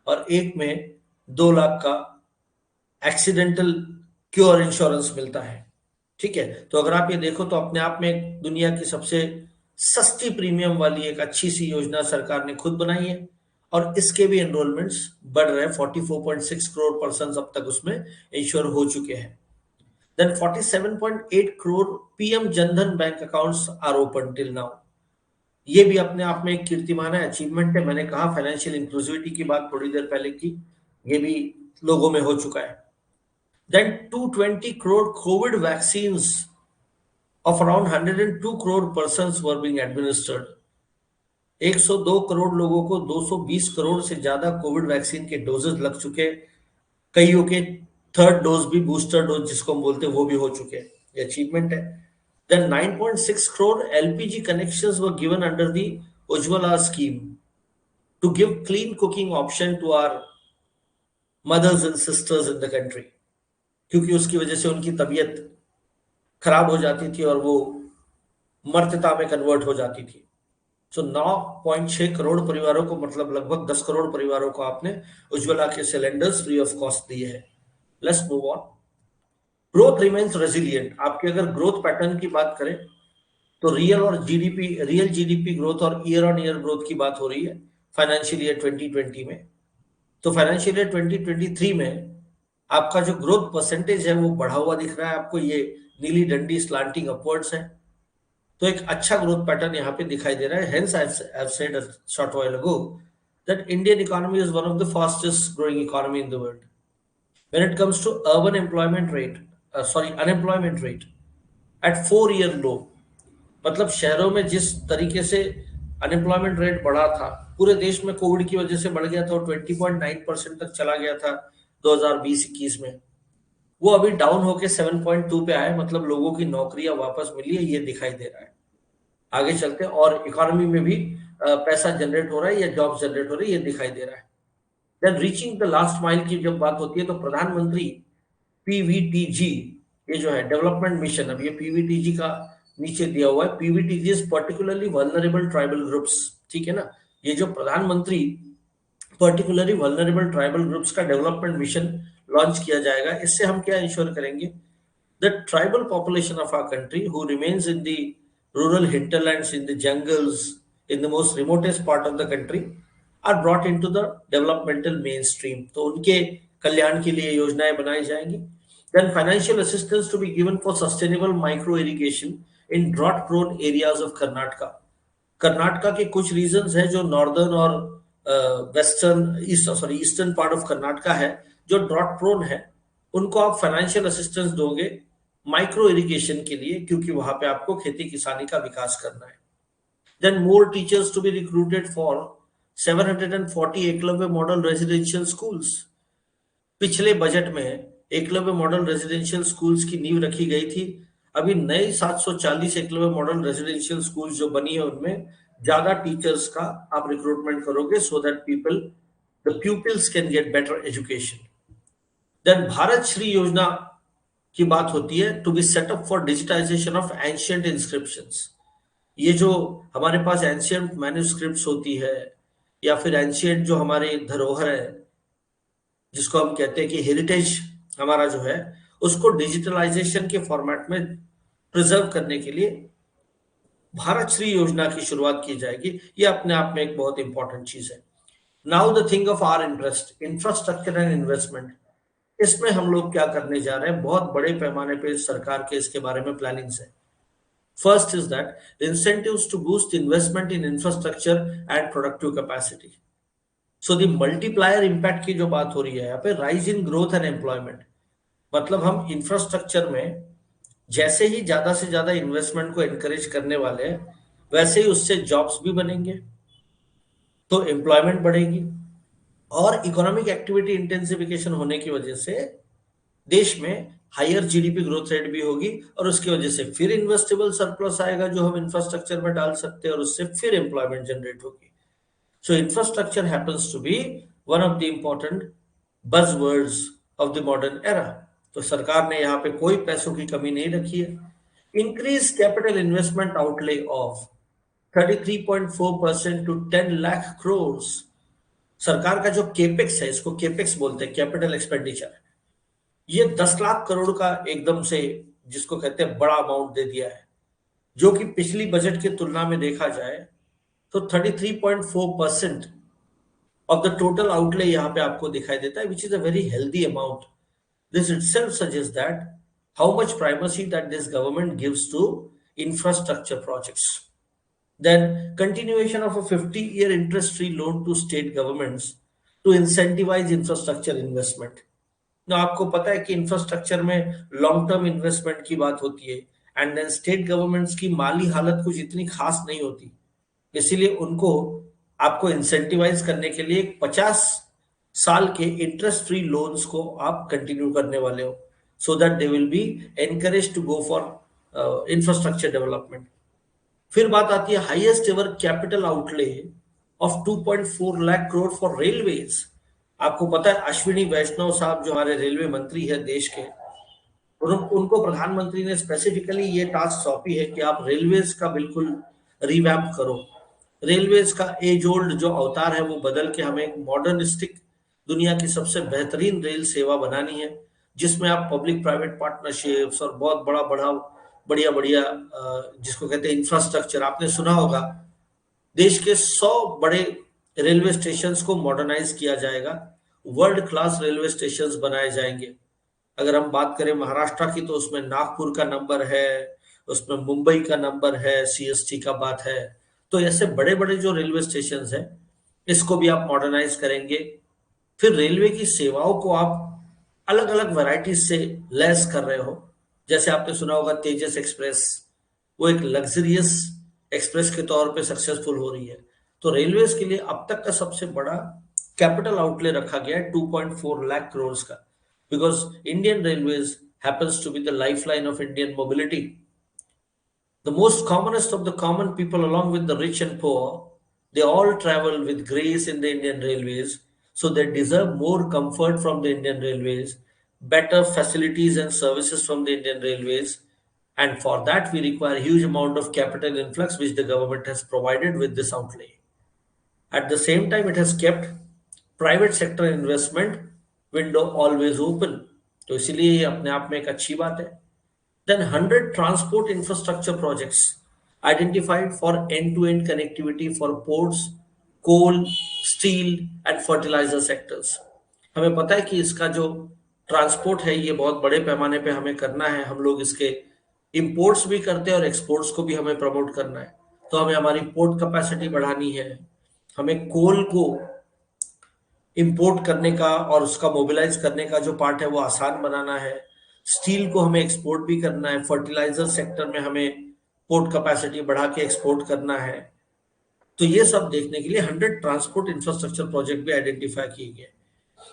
और एक में 2 लाख का एक्सीडेंटल क्योर इंश्योरेंस मिलता है। ठीक है, तो अगर आप ये देखो तो अपने आप में दुनिया की सबसे सस्ती प्रीमियम वाली एक अच्छी सी योजना सरकार ने खुद बनाई है, और इसके भी एनरोलमेंट्स बढ़ रहे हैं। 44.6 करोड़ पर्सन अब तक उसमें इंश्योर हो चुके हैं। Then 47.8 crore PM Jan Dhan bank accounts are open till now. ये भी अपने आप में एक कीर्तिमान है, अचीवमेंट है। मैंने कहा फाइनेंशियल इंक्लूसिविटी की बात थोड़ी देर पहले की, ये भी लोगों में हो चुका है। Then 220 crore COVID vaccines of around 102 crore persons were being administered. 102 crore लोगों को 220 करोड़ से ज्यादा कोविड वैक्सीन के डोजेस लग चुके, कईयों के थर्ड डोज भी, बूस्टर डोज जिसको हम बोलते हैं, वो भी हो चुके हैं। ये अचीवमेंट है। Then 9.6 crore LPG connections were given under the Ujjwala scheme to give clean cooking option to our mothers and sisters in the country, क्योंकि उसकी वजह से उनकी तबीयत खराब हो जाती थी और वो मर्त्यता में कन्वर्ट हो जाती थी। सो 9.6 करोड़ परिवारों को, मतलब लगभग 10 करोड़ परिवारों को आपने उज्ज्वला के सिलेंडर्स फ्री ऑफ कॉस्ट दिए हैं। Let's move on. Growth remains resilient. आपके अगर ग्रोथ पैटर्न की बात करें तो रियल जीडीपी ग्रोथ और ईयर ऑन ईयर ग्रोथ की बात हो रही है फाइनेंशियल ईयर 2020 में। तो फाइनेंशियल ईयर 2023 में आपका जो ग्रोथ परसेंटेज है वो बढ़ा हुआ दिख रहा है आपको, ये नीली डंडी स्लांटिंग अपवर्ड्स है। तो एक अच्छा ग्रोथ पैटर्न यहाँ पे दिखाई दे रहा है। Hence I have said a short while ago that Indian economy is one of the fastest growing economy in the world. When it comes to urban employment rate, unemployment rate at 4-year low, मतलब शहरों में जिस तरीके से unemployment rate बढ़ा था, पूरे देश में कोविड की वजह से बढ़ गया था और 20.9% तक चला गया था 2020-21 में, वो अभी डाउन होके 7.2 पे आए। मतलब लोगों की नौकरियां वापस मिली है, ये दिखाई दे रहा है। आगे चलते हैं और इकोनॉमी में भी पैसा जनरेट हो रहा है या जॉब जनरेट हो रही है, ये दिखाई दे रहा है। Then reaching the last mile की जब बात होती है तो प्रधानमंत्री पीवीटीजी, ये जो है डेवलपमेंट मिशन, अब ये पीवीटीजी का नीचे दिया हुआ है, PVTG is particularly vulnerable tribal groups, ठीक है ना। ये जो प्रधानमंत्री पर्टिकुलरली वल्नरेबल ट्राइबल ग्रुप्स का डेवलपमेंट मिशन लॉन्च किया जाएगा, इससे हम क्या इंश्योर करेंगे, the tribal population of our country who remains in the rural hinterlands, in the jungles, in the most remotest part of the country are brought into the developmental mainstream. तो उनके कल्याण के लिए योजनाएं बनाई जाएंगी। Then financial assistance to be given for sustainable micro irrigation in drought prone areas of Karnataka. Karnataka के कुछ regions है जो नॉर्दर्न और ईस्टर्न पार्ट ऑफ कर्नाटका है जो ड्रॉट प्रोन है, उनको आप फाइनेंशियल असिस्टेंस दोगे माइक्रो इरिगेशन के लिए, क्योंकि वहां पे आपको खेती किसानी का विकास करना है। Then more teachers to be recruited for 740 Eklavya model residential schools. पिछले बजट में एकलव्य मॉडल रेजिडेंशियल स्कूल्स की नींव रखी गई थी। अभी नई 740 एकलव्य मॉडल रेजिडेंशियल स्कूल्स जो बनी है उनमें ज्यादा टीचर्स का आप रिक्रूटमेंट करोगे, so that the pupils can get better education. Then Bharat Shri योजना की बात होती है to be setup for digitisation of ancient inscriptions. ये जो हमारे पास एंशियंट मैन्युस्क्रिप्ट्स होती है या फिर एंशियंट जो हमारे धरोहर है, जिसको हम कहते हैं कि हेरिटेज हमारा जो है, उसको डिजिटलाइजेशन के फॉर्मेट में प्रिजर्व करने के लिए भारत श्री योजना की शुरुआत की जाएगी। ये अपने आप में एक बहुत इंपॉर्टेंट चीज है। Now the thing of our interest, infrastructure and investment. इसमें हम लोग क्या करने जा रहे हैं, बहुत बड़े पैमाने पे सरकार के इसके बारे में प्लानिंग्स है। First is that incentives to boost investment in infrastructure and productive capacity. So the multiplier impact की जो बात हो रही है यहाँ पे, rise in growth and employment. मतलब हम इंफ्रास्ट्रक्चर में जैसे ही ज्यादा से ज्यादा इन्वेस्टमेंट को एनकरेज करने वाले हैं, वैसे ही उससे जॉब्स भी बनेंगे, तो एम्प्लॉयमेंट बढ़ेगी और इकोनॉमिक एक्टिविटी इंटेंसिफिकेशन होने की वजह से देश में हायर जीडीपी ग्रोथ रेट भी होगी और उसकी वजह से फिर इन्वेस्टेबल सरप्लस आएगा जो हम इंफ्रास्ट्रक्चर में डाल सकते हैं और उससे फिर एम्प्लॉयमेंट जनरेट होगी। So infrastructure happens to be one of the important buzzwords of the modern era. तो सरकार ने यहाँ पे कोई पैसों की कमी नहीं रखी है। Increase capital investment outlay of 33.4% to 10 lakh crores। सरकार का जो केपेक्स है, इसको केपेक्स बोलते हैं, कैपिटल एक्सपेंडिचर, ये 10 लाख करोड़ का एकदम से जिसको कहते हैं बड़ा अमाउंट दे दिया है, जो कि पिछली बजट की तुलना में देखा जाए तो 33.4% ऑफ द टोटल आउटले यहाँ पे आपको दिखाई देता है, which is a very healthy amount. This itself suggest that how much primacy that this government gives to infrastructure projects. Then continuation of a 50-year interest free loan to state governments to incentivise infrastructure investment. तो आपको पता है कि infrastructure में long term investment की बात होती है एंड देन स्टेट गवर्नमेंट्स की माली हालत कुछ इतनी खास नहीं होती, इसीलिए उनको आपको इंसेंटिवाइज करने के लिए 50 साल के इंटरेस्ट फ्री लोन्स को आप कंटिन्यू करने वाले हो, so that they will be encourage to go for infrastructure development. फिर बात आती है highest ever capital outlay of 2.4 lakh crore for railways. आपको पता है अश्विनी वैष्णव साहब जो हमारे रेलवे मंत्री है देश के, उनको प्रधानमंत्री ने स्पेसिफिकली ये टास्क सौंपी है कि आप रेलवेज का बिल्कुल रिवैम्प करो। रेलवेज का एज ओल्ड जो अवतार है वो बदल के हमें एक मॉडर्निस्टिक दुनिया की सबसे बेहतरीन रेल सेवा बनानी है। जिसमें आप पब्लिक प्राइवेट पार्टनरशिप्स और बहुत बड़ा बड़ा बढ़िया बढ़िया जिसको कहते हैं इंफ्रास्ट्रक्चर, आपने सुना होगा देश के 100 बड़े रेलवे स्टेशंस को मॉडर्नाइज किया जाएगा, वर्ल्ड क्लास रेलवे स्टेशंस बनाए जाएंगे। अगर हम बात करें महाराष्ट्र की तो उसमें नागपुर का नंबर है, उसमें मुंबई का नंबर है, सीएसटी का बात है। तो ऐसे बड़े बड़े जो रेलवे स्टेशन हैं इसको भी आप मॉडर्नाइज करेंगे। फिर रेलवे की सेवाओं को आप अलग अलग वैरायटीज से लैस कर रहे हो। जैसे आपने सुना होगा तेजस एक्सप्रेस, वो एक लग्जरियस एक्सप्रेस के तौर पे सक्सेसफुल हो रही है। तो रेलवेज के लिए अब तक का सबसे बड़ा कैपिटल आउटले रखा गया है 2.4 लाख करोड़ का, because Indian railways happens to be the lifeline of Indian mobility. The most commonest of the common people, along with the rich and poor, they all travel with grace in the Indian Railways. So they deserve more comfort from the Indian Railways, better facilities and services from the Indian Railways. And for that, we require a huge amount of capital influx, which the government has provided with this outlay. At the same time, it has kept private sector investment window always open. तो इसीलिए ये अपने आप में एक अच्छी बात है। Then 100 transport infrastructure projects identified for end-to-end connectivity for ports, coal, steel and fertilizer sectors. हमें पता है कि इसका जो ट्रांसपोर्ट है ये बहुत बड़े पैमाने पे हमें करना है। हम लोग इसके इंपोर्ट्स भी करते हैं और एक्सपोर्ट्स को भी हमें प्रमोट करना है। तो हमें हमारी पोर्ट कैपेसिटी बढ़ानी है, हमें कोल को इंपोर्ट करने का और उसका मोबिलाइज करने का जो पार्ट है वो आसान बनाना है, स्टील को हमें एक्सपोर्ट भी करना है, फर्टिलाइजर सेक्टर में हमें पोर्ट कैपेसिटी बढ़ा के एक्सपोर्ट करना है। तो ये सब देखने के लिए 100 ट्रांसपोर्ट इंफ्रास्ट्रक्चर प्रोजेक्ट भी आइडेंटिफाई किए गए।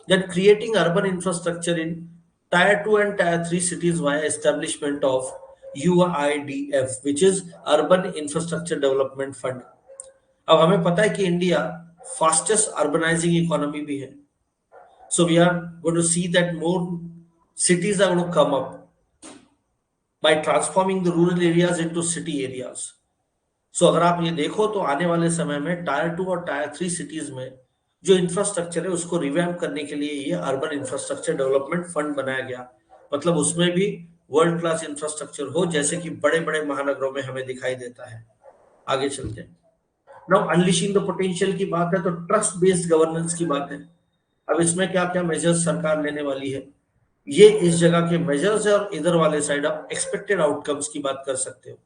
Then creating urban infrastructure in tier 2 and tier 3 cities via establishment of UIDF, which is urban infrastructure development fund. अब हमें पता है कि इंडिया फास्टेस्ट अर्बनाइजिंग इकोनॉमी भी है। So we are going to see that more cities are going to come up by transforming the rural areas into city areas. So अगर आप ये देखो तो आने वाले समय में टायर 2 और टायर 3 सिटीज में जो इंफ्रास्ट्रक्चर है उसको रिवैम्प करने के लिए ये अर्बन इंफ्रास्ट्रक्चर डेवलपमेंट फंड बनाया गया। मतलब उसमें भी वर्ल्ड क्लास इंफ्रास्ट्रक्चर हो जैसे कि बड़े बड़े महानगरों में हमें दिखाई देता है। आगे चलते हैं। नाउ अनलिशिंग द पोटेंशियल की बात है तो ट्रस्ट बेस्ड गवर्नेंस की बात है। अब इसमें क्या क्या मेजर्स सरकार लेने वाली है, ये इस जगह के मेजर्स है और इधर वाले साइड आप एक्सपेक्टेड आउटकम्स की बात कर सकते हो।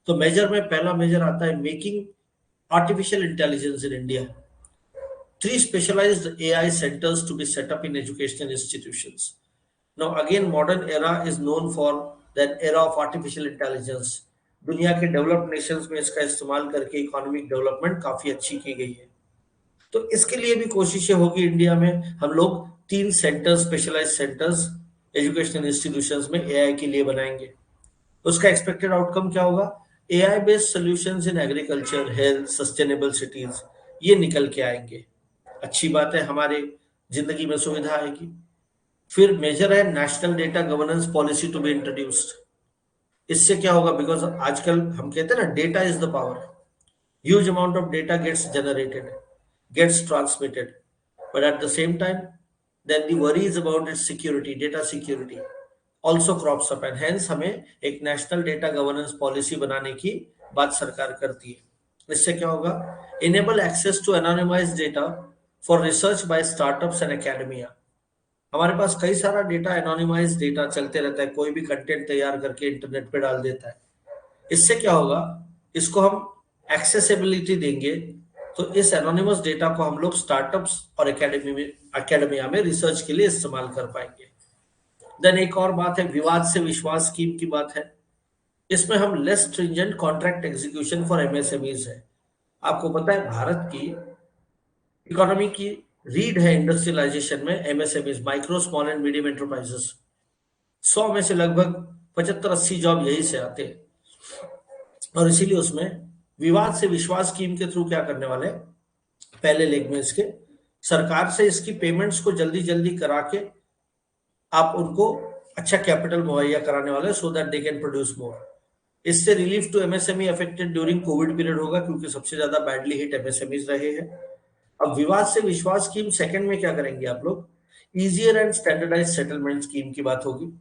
तो मेजर में पहला मेजर आता है making artificial intelligence in India. 3 specialized AI centers to be set up in educational institutions. Now again modern era is known for that era of artificial intelligence. दुनिया के डेवलप्ड नेशंस में इसका इस्तेमाल करके इकोनॉमिक डेवलपमेंट काफी अच्छी की गई है। तो इसके लिए भी कोशिशें होगी इंडिया में। हम लोग 3 centres, specialised centres educational institutions में एआई के लिए बनाएंगे। उसका एक्सपेक्टेड आउटकम क्या होगा? AI based solutions in agriculture, health, sustainable cities ये निकल के आएंगे। अच्छी बात है, हमारे जिंदगी में सुविधा आएगी। फिर मेजर है national data governance policy to be introduced. इससे क्या होगा? बिकॉज आजकल हम कहते हैं ना data is the power. Huge amount of data gets generated, gets transmitted, but at the same time then the worries about its security, data security also crops up and hence हमें एक national data governance policy बनाने की बात सरकार करती है। इससे क्या होगा? enable access to anonymized data for research by startups and academia। हमारे पास कई सारा डेटा, एनोनिमाइज डेटा चलते रहता है, कोई भी कंटेंट तैयार करके इंटरनेट पे डाल देता है। इससे क्या होगा? इसको हम एक्सेसिबिलिटी देंगे तो इस एनोनिमस डेटा को हम लोग स्टार्टअप्स और एकेडमिया में रिसर्च के लिए इस्तेमाल कर पाएंगे। देन एक और बात है विवाद से विश्वास स्कीम की बात है। इसमें हम less stringent contract execution for MSMEs है। आपको पता है भारत की इकोनॉमी की रीड है इंडस्ट्रियलाइजेशन में MSMEs, micro small and medium enterprises. 100 में से लगभग 75-80 जॉब यही से आते हैं और इसीलिए उसमें विवाद से विश्वास स्कीम के थ्रू क्या करने वाले, पहले लेग में इसके सरकार से इसकी पेमेंट्स को जल्दी जल्दी करा के आप उनको अच्छा कैपिटल मुहैया कराने वाले, so that they can produce more. इससे relief to MSME affected during Covid period होगा क्योंकि सबसे ज्यादा बैडली हिट एमएसएमईज रहे हैं। अब विवाद से विश्वास स्कीम सेकंड में क्या करेंगे आप लोग? Easier and standardise settlement scheme की बात होगी,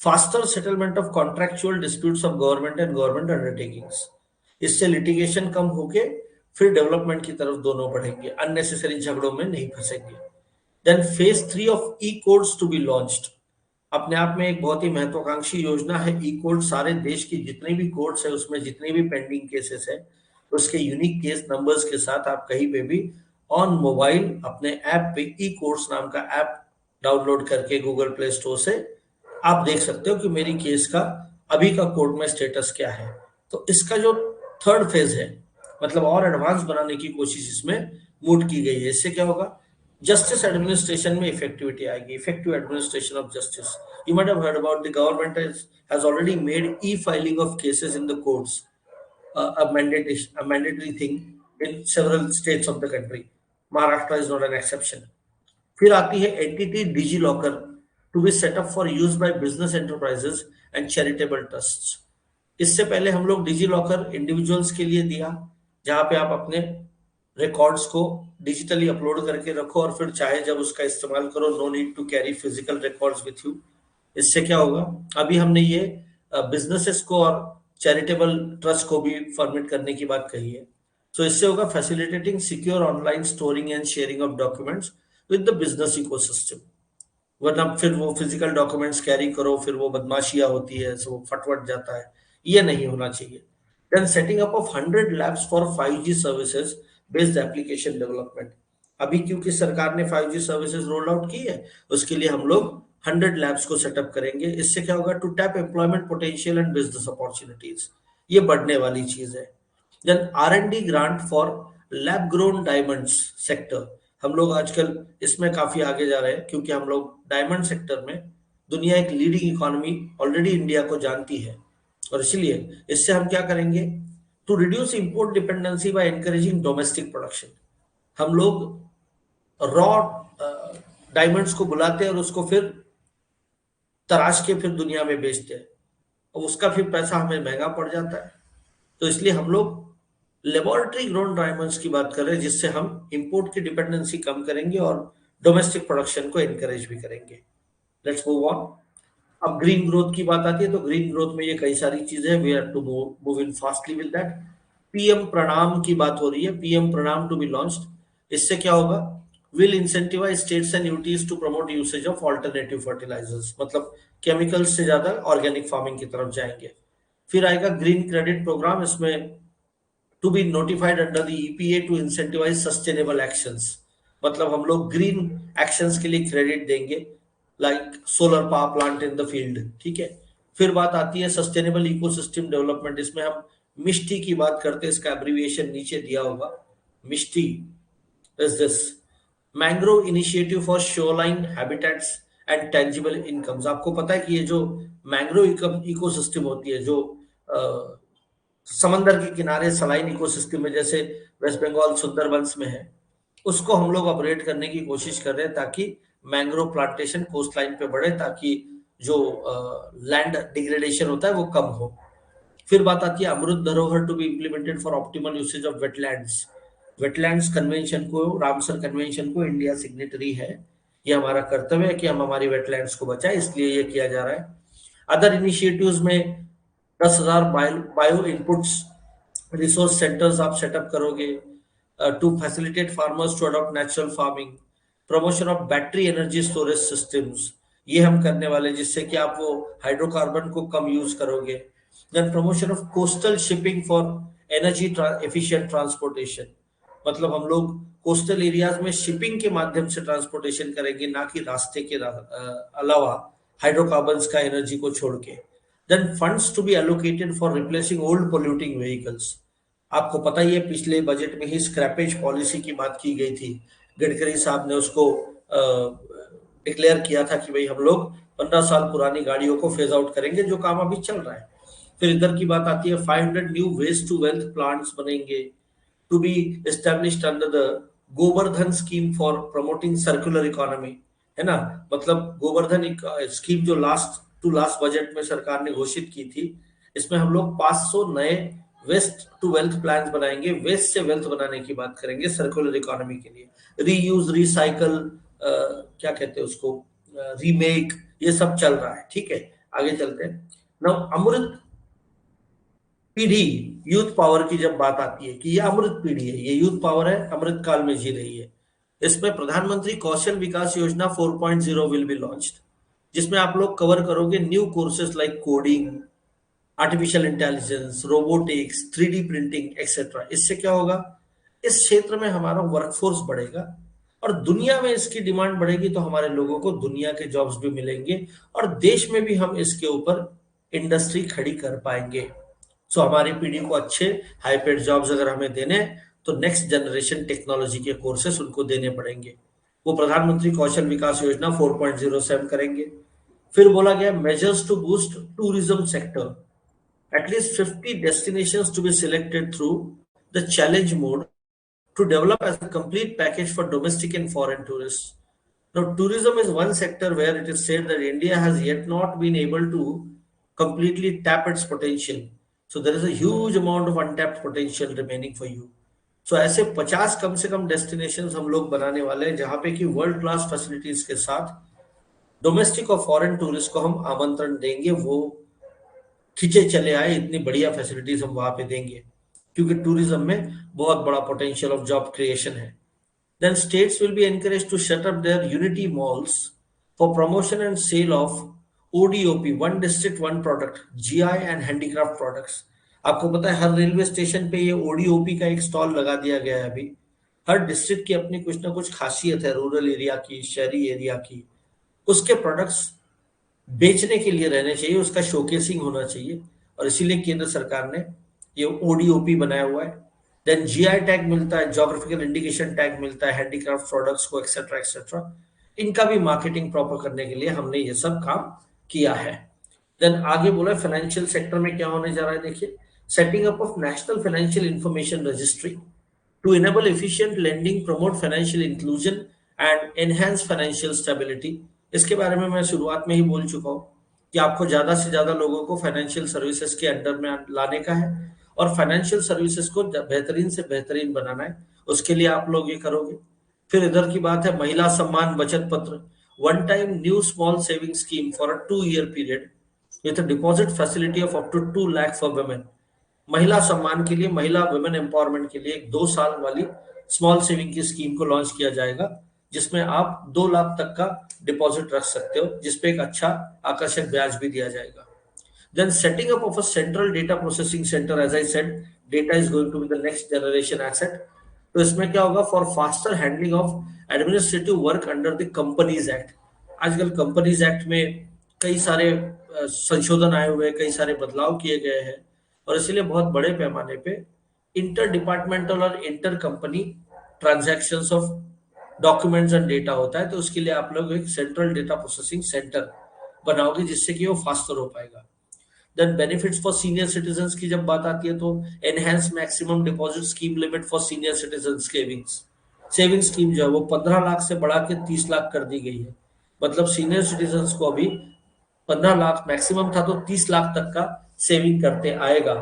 faster settlement of contractual disputes of government and government undertakings, इससे लिटिगेशन कम होके फिर डेवलपमेंट की तरफ दोनों बढ़ेंगे, अननेसेसरी झगड़ों में नहीं फंसेंगे। Then phase 3 of E codes to be launched, अपने आप में एक बहुत ही महत्वाकांक्षी योजना है ई कोड। सारे देश की जितनी भी कोर्ट्स है उसमें जितनी भी पेंडिंग केसेस है उसके यूनिक केस नंबर्स के साथ आप कहीं पे भी ऑन मोबाइल अपने ऐप पे ई कोर्ट्स नाम का ऐप डाउनलोड करके गूगल प्ले स्टोर से आप देख सकते हो कि मेरी केस का अभी का कोर्ट में स्टेटस क्या है। तो इसका जो थर्ड फेज है मतलब और एडवांस बनाने की कोशिश इसमें मूड की गई है। इससे क्या होगा, जस्टिस एडमिनिस्ट्रेशन में इफेक्टिविटी आएगी, effective administration of justice. You might have heard about the government has already made e-filing of cases in the courts a mandatory thing in several states of the country. Maharashtra is not an exception. फिर आती है entity DigiLocker to be setup for use by business enterprises and charitable trusts. इससे पहले हम लोग digi locker individuals के लिए दिया जहां पे आप अपने रिकॉर्ड्स को डिजिटली अपलोड करके रखो और फिर चाहे जब उसका इस्तेमाल करो, no need to carry physical records with you. इससे क्या होगा, अभी हमने ये बिजनेसेस को और चैरिटेबल ट्रस्ट को भी फॉर्मेट करने की बात कही है। सो इससे होगा facilitating secure online storing and sharing of documents with the business ecosystem. वरना फिर वो फिजिकल डॉक्यूमेंट्स कैरी करो फिर वो बदमाशियां होती है, सो वो फटवट जाता है, ये नहीं होना चाहिए। Then setting up of 100 labs for 5G services based application development. अभी क्योंकि सरकार ने 5G सर्विसेज रोल आउट की है उसके लिए हम लोग 100 लैब्स को सेटअप करेंगे। इससे क्या होगा, to tap employment potential and business opportunities, ये बढ़ने वाली चीज है। Then R&D grant for lab grown diamonds sector, हम लोग आजकल इसमें काफी आगे जा रहे हैं क्योंकि हम लोग डायमंड सेक्टर में दुनिया एक लीडिंग इकोनॉमी ऑलरेडी इंडिया को जानती है और इसलिए इससे हम क्या करेंगे, to reduce import dependency by encouraging domestic production. हम लोग रॉ डायमंड्स को बुलाते हैं और उसको फिर तराश के फिर दुनिया में बेचते हैं और उसका फिर पैसा हमें महंगा पड़ जाता है। तो इसलिए हम लोग लेबोरेटरी ग्रोन डायमंड्स की बात कर रहे हैं जिससे हम इंपोर्ट की डिपेंडेंसी कम करेंगे और डोमेस्टिक प्रोडक्शन को एनकरेज भी करेंगे। Let's move on. अब ग्रीन ग्रोथ की बात आती है तो ग्रीन ग्रोथ में ये कई सारी चीजें हैं, we have to move in fastly with that. PM Pranam की बात हो रही है, पीएम प्रणाम टू बी लॉन्च्ड। इससे क्या होगा, will incentivise states and UTs to promote usage of alternative fertilisers, मतलब केमिकल्स से ज्यादा ऑर्गेनिक फार्मिंग की तरफ जाएंगे। फिर आएगा ग्रीन क्रेडिट प्रोग्राम, इसमें to be notified under the EPA to incentivise sustainable actions, मतलब हम लोग ग्रीन एक्शंस के लिए क्रेडिट देंगे like solar power plant in the field, ठीक है। फिर बात आती है सस्टेनेबल इकोसिस्टम डेवलपमेंट, इसमें हम मिष्टी की बात करते हैं, इसका एब्रिविएशन नीचे दिया होगा, Mishti is this mangrove initiative for shoreline habitats and tangible incomes. आपको पता है कि ये जो मैंग्रोव इकोसिस्टम होती है जो समंदर के किनारे सलाइन इकोसिस्टम में जैसे वेस्ट बंगाल सुंदरबंस में है, उसको हम लोग ऑपरेट करने की कोशिश कर रहे हैं ताकि मैंग्रोव प्लांटेशन कोस्ट लाइन पे बढ़े ताकि जो लैंड डिग्रेडेशन होता है वो कम हो। फिर बात आती है Amrit Dharohar to be implemented for optimal usage of wetlands. Wetlands convention को, रामसर कन्वेंशन को इंडिया सिग्नेटरी है, ये हमारा कर्तव्य है कि हम हमारी वेटलैंड्स को बचाएं, इसलिए ये किया जा रहा है। अदर इनिशिएटिव्स में 10,000 बायो इनपुट्स रिसोर्स सेंटर्स आप सेटअप करोगे to facilitate farmers to adopt natural farming. Promotion of battery energy storage systems, ये हम करने वाले जिससे कि आप वो हाइड्रोकार्बन को कम यूज करोगे। Then promotion of coastal shipping for energy efficient transportation, मतलब हम लोग कोस्टल एरियाज में शिपिंग के माध्यम से ट्रांसपोर्टेशन करेंगे ना कि रास्ते के अलावा हाइड्रोकार्बन्स का एनर्जी को छोड़ के। Then funds to be allocated for replacing old polluting vehicles. आपको पता ही है पिछले बजट में ही स्क्रैपेज पॉलिसी की बात की गई थी, गडकरी साहब ने उसको डिक्लेयर किया था कि भाई हम लोग 15 साल पुरानी गाड़ियों को फेज आउट करेंगे, जो काम अभी चल रहा है। फिर इधर की बात आती है 500 new waste to wealth plants बनेंगे to be established under the Gobardhan scheme for promoting circular economy, है ना। मतलब गोवर्धन स्कीम जो लास्ट बजट में सरकार ने घोषित की थी, इसमें हम लोग 500 नए वेस्ट टू वेल्थ प्लान्स बनाएंगे, वेस्ट से वेल्थ बनाने की बात करेंगे सर्कुलर इकोनॉमी के लिए। रीयूज, रिसाइकल, क्या कहते हैं उसको, रीमेक, ये सब चल रहा है। ठीक है, आगे चलते हैं। नाउ अमृत पीढ़ी, यूथ पावर की जब बात आती है कि ये अमृत पीढ़ी है, ये यूथ पावर है, अमृत काल में जी रही है। इसमें प्रधानमंत्री कौशल विकास योजना 4.0 विल बी लॉन्च्ड, जिसमें आप लोग कवर करोगे new courses like coding, artificial intelligence, robotics, 3D printing etcetera. इससे क्या होगा, इस क्षेत्र में हमारा वर्कफोर्स बढ़ेगा और दुनिया में इसकी डिमांड बढ़ेगी, तो हमारे लोगों को दुनिया के जॉब्स भी मिलेंगे और देश में भी हम इसके ऊपर इंडस्ट्री खड़ी कर पाएंगे। सो हमारी पीढ़ी को अच्छे हाई पेड जॉब्स अगर हमें देने हैं, तो नेक्स्ट जनरेशन टेक्नोलॉजी के कोर्सेस उनको देने पड़ेंगे। वो प्रधानमंत्री कौशल विकास योजना 4.0 से हम करेंगे। फिर बोला गया measures to boost tourism sector, at least 50 destinations to be selected through the challenge mode to develop as a complete package for domestic and foreign tourists. Now, tourism is one sector where it is said that India has yet not been able to completely tap its potential. So there is a huge amount of untapped potential remaining for you. So ऐसे 50 कम से कम destinations हम लोग बनाने वाले हैं, जहां पे कि वर्ल्ड क्लास फैसिलिटीज के साथ डोमेस्टिक और फॉरेन टूरिस्ट को हम आमंत्रण देंगे, वो खींचे चले आए, इतनी बढ़िया फैसिलिटीज हम वहां पे देंगे, क्योंकि टूरिज्म में बहुत बड़ा पोटेंशियल ऑफ जॉब क्रिएशन है। Then states will be encourage to set up their unity malls for promotion and sale of ODOP, one district one product, GI and handicraft products. आपको पता है हर रेलवे स्टेशन पे ये ODOP का एक stall लगा दिया गया है अभी। हर डिस्ट्रिक्ट की अपनी कुछ ना कुछ खासियत है, रूरल एरिया की, शहरी एरिया की, उसके प्रोडक्ट्स बेचने के लिए रहने चाहिए, उसका शोकेसिंग होना चाहिए, और इसीलिए केंद्र सरकार ने ये ओडीओपी बनाया हुआ है। देन जीआई टैग मिलता है, जोग्राफिकल इंडिकेशन टैग मिलता है हैंडीक्राफ्ट प्रोडक्ट्स को, एक्सेट्रा एक्सेट्रा। इनका भी मार्केटिंग प्रॉपर करने के लिए हमने ये सब काम किया है। देन आगे बोला फाइनेंशियल सेक्टर में क्या होने जा रहा है, देखिए, setting up of national financial information registry to enable efficient lending, promote financial inclusion and enhance financial stability। इसके बारे में मैं शुरुआत में ही बोल चुका हूँ कि आपको ज्यादा से ज्यादा लोगों को फाइनेंशियल सर्विसेज के अंडर में लाने का है और फाइनेंशियल सर्विसेज को बेहतरीन से बेहतरीन बनाना है, उसके लिए आप लोग ये करोगे। फिर इधर की बात है महिला Samman Bachat Patra, one time new small saving scheme for a 2 year period with a deposit facility of up to 2 lakh for women. Mahila Samman के लिए, महिला वुमेन एम्पावरमेंट के लिए एक 2 साल वाली स्मॉल सेविंग की स्कीम को लॉन्च किया जाएगा, जिसमें आप 2 लाख तक का डिपॉजिट रख सकते हो, जिसपे एक अच्छा आकर्षक ब्याज भी दिया जाएगा। Then setting up of a central data processing centre, as I said data is going to be the next generation asset. तो इसमें क्या होगा, for faster handling of administrative work under the companies act. आजकल companies act में कई सारे संशोधन आए हुए हैं, कई सारे बदलाव किए गए हैं, और इसीलिए बहुत बड़े पैमाने पे इंटर डिपार्टमेंटल और inter company transactions of documents and data होता है। तो उसके लिए आप लोग एक सेंट्रल डेटा प्रोसेसिंग सेंटर बनाओगे, जिससे कि वो फास्टर हो पाएगा। देन बेनिफिट्स फॉर सीनियर सिटीजन की जब बात आती है, तो enhance maximum deposit scheme limit for senior citizen saving scheme जो है वो 15 लाख से बढ़ा के 30 लाख कर दी गई है। मतलब सीनियर सिटीजन को अभी 15 लाख मैक्सिमम था, तो 30 लाख तक का सेविंग करते आएगा।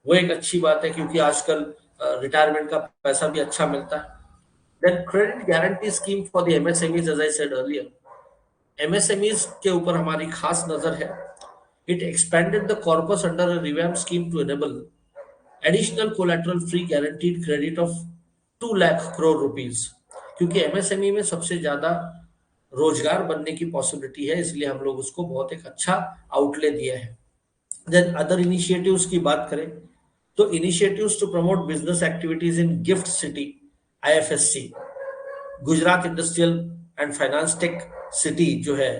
वो एक अच्छी बात है, क्योंकि आजकल रिटायरमेंट का पैसा भी अच्छा मिलता है। Then credit guarantee scheme for the MSMEs, as I said earlier, MSMEs के ऊपर हमारी खास नजर है। It expanded the corpus under a revamp scheme to enable additional collateral free guaranteed credit of 2 lakh crore rupees, क्योंकि एमएसएमई में सबसे ज्यादा रोजगार बनने की पॉसिबिलिटी है, इसलिए हम लोग उसको बहुत एक अच्छा आउटले दिया है। देन अदर इनिशिएटिव्स की बात करें, तो initiatives to promote business activities in GIFT city, IFSC, Gujarat industrial and finance tech city जो है,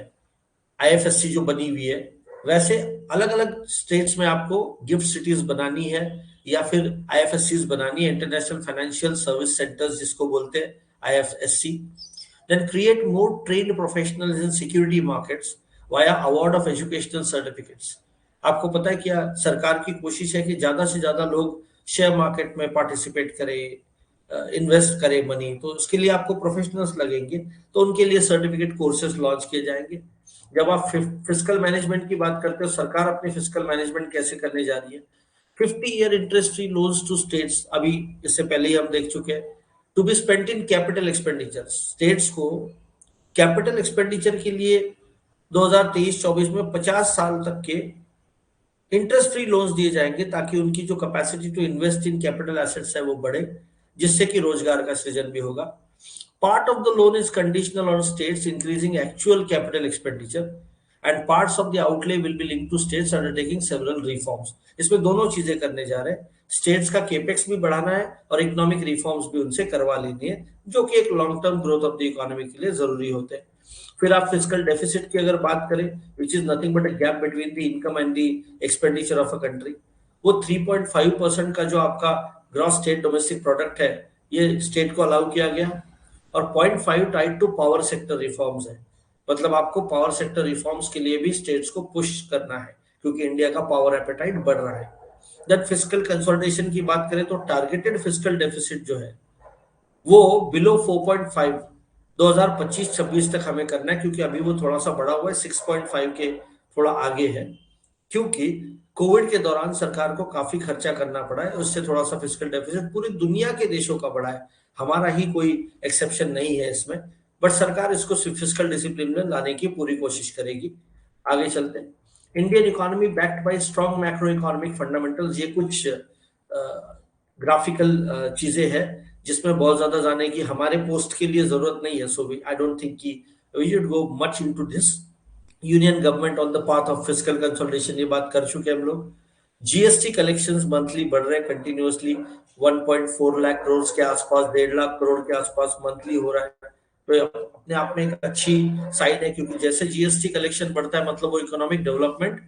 आईएफएससी जो बनी हुई है, वैसे अलग अलग स्टेट्स में आपको गिफ्ट सिटीज बनानी है या फिर आईएफएससी बनानी है, इंटरनेशनल फाइनेंशियल सर्विस सेंटर्स जिसको बोलते हैं IFSC. Then create more trained professionals in security markets via award of educational certificates. आपको पता है क्या, सरकार की कोशिश है कि ज्यादा से ज्यादा लोग शेयर मार्केट में पार्टिसिपेट करें, इन्वेस्ट करें मनी, तो उसके लिए आपको प्रोफेशनल्स लगेंगे, तो उनके लिए सर्टिफिकेट कोर्सेज लॉन्च किए जाएंगे। जब आप फिस्कल मैनेजमेंट की बात करते हो, सरकार अपनी फिस्कल मैनेजमेंट कैसे करने जा रही है, 50 year interest free loans to states, अभी इससे पहले ही हम देख चुके हैं, to be spent in capital expenditure. States को कैपिटल एक्सपेंडिचर के लिए 2023-24 में 50 साल तक के इंटरेस्ट फ्री लोन्स दिए जाएंगे ताकि उनकी जो capacity to invest in capital assets है वो बढ़े, जिससे कि रोजगार का सृजन भी होगा। Part of the loan is conditional on states increasing actual capital expenditure and parts of the outlay will be linked to states undertaking several reforms. इसमें दोनों चीजें करने जा रहे हैं, स्टेट्स का केपेक्स भी बढ़ाना है और इकोनॉमिक रिफॉर्म्स भी उनसे करवा लेनी है, जो कि एक long term growth of the economy के लिए जरूरी होते हैं। फिर आप फिजिकल डेफिसिट की अगर बात करें, which is nothing but a gap between the income and the expenditure of a country, वो 3.5% का जो आपका ग्रॉस स्टेट डोमेस्टिक प्रोडक्ट है, ये स्टेट को अलाउ किया गया। और 0.5 tied to power sector reforms है, मतलब आपको पावर सेक्टर रिफॉर्म्स के लिए भी स्टेट्स को पुश करना है, क्योंकि इंडिया का पावर एपेटाइट बढ़ रहा है। जब फिजिकल कंसोलिडेशन की बात करें तो टारगेटेड फिजिकल डेफिसिट जो है वो बिलो 4.5 2025-26 तक हमें करना है, क्योंकि अभी वो थोड़ा सा बढ़ा हुआ है, 6.5 के थोड़ा आगे है, क्योंकि कोविड के दौरान सरकार को काफी खर्चा करना पड़ा है, उससे थोड़ा सा फिजिकल डेफिसिट पूरी दुनिया के देशों का बढ़ा है, हमारा ही कोई एक्सेप्शन नहीं है इसमें। बट सरकार इसको फिजिकल डिसिप्लिन में लाने की पूरी कोशिश करेगी। आगे चलते हैं। Indian economy backed by strong macro economic fundamentals, ये कुछ ग्राफिकल चीजें हैं जिसमें बहुत ज्यादा जाने की हमारे पोस्ट के लिए जरूरत नहीं है, सो आई डोंट थिंक कि we should go much into this. Union government on the path of fiscal consolidation, ये बात कर चुके हैं हम लोग। जीएसटी कलेक्शंस मंथली बढ़ रहे हैं कंटिन्यूअसली, 1.4 लाख करोड़ के आसपास, 1.5 लाख करोड़ के आसपास मंथली हो रहा है, तो अपने आप में एक अच्छी साइन है, क्योंकि जैसे जीएसटी कलेक्शन बढ़ता है मतलब वो इकोनॉमिक डेवलपमेंट,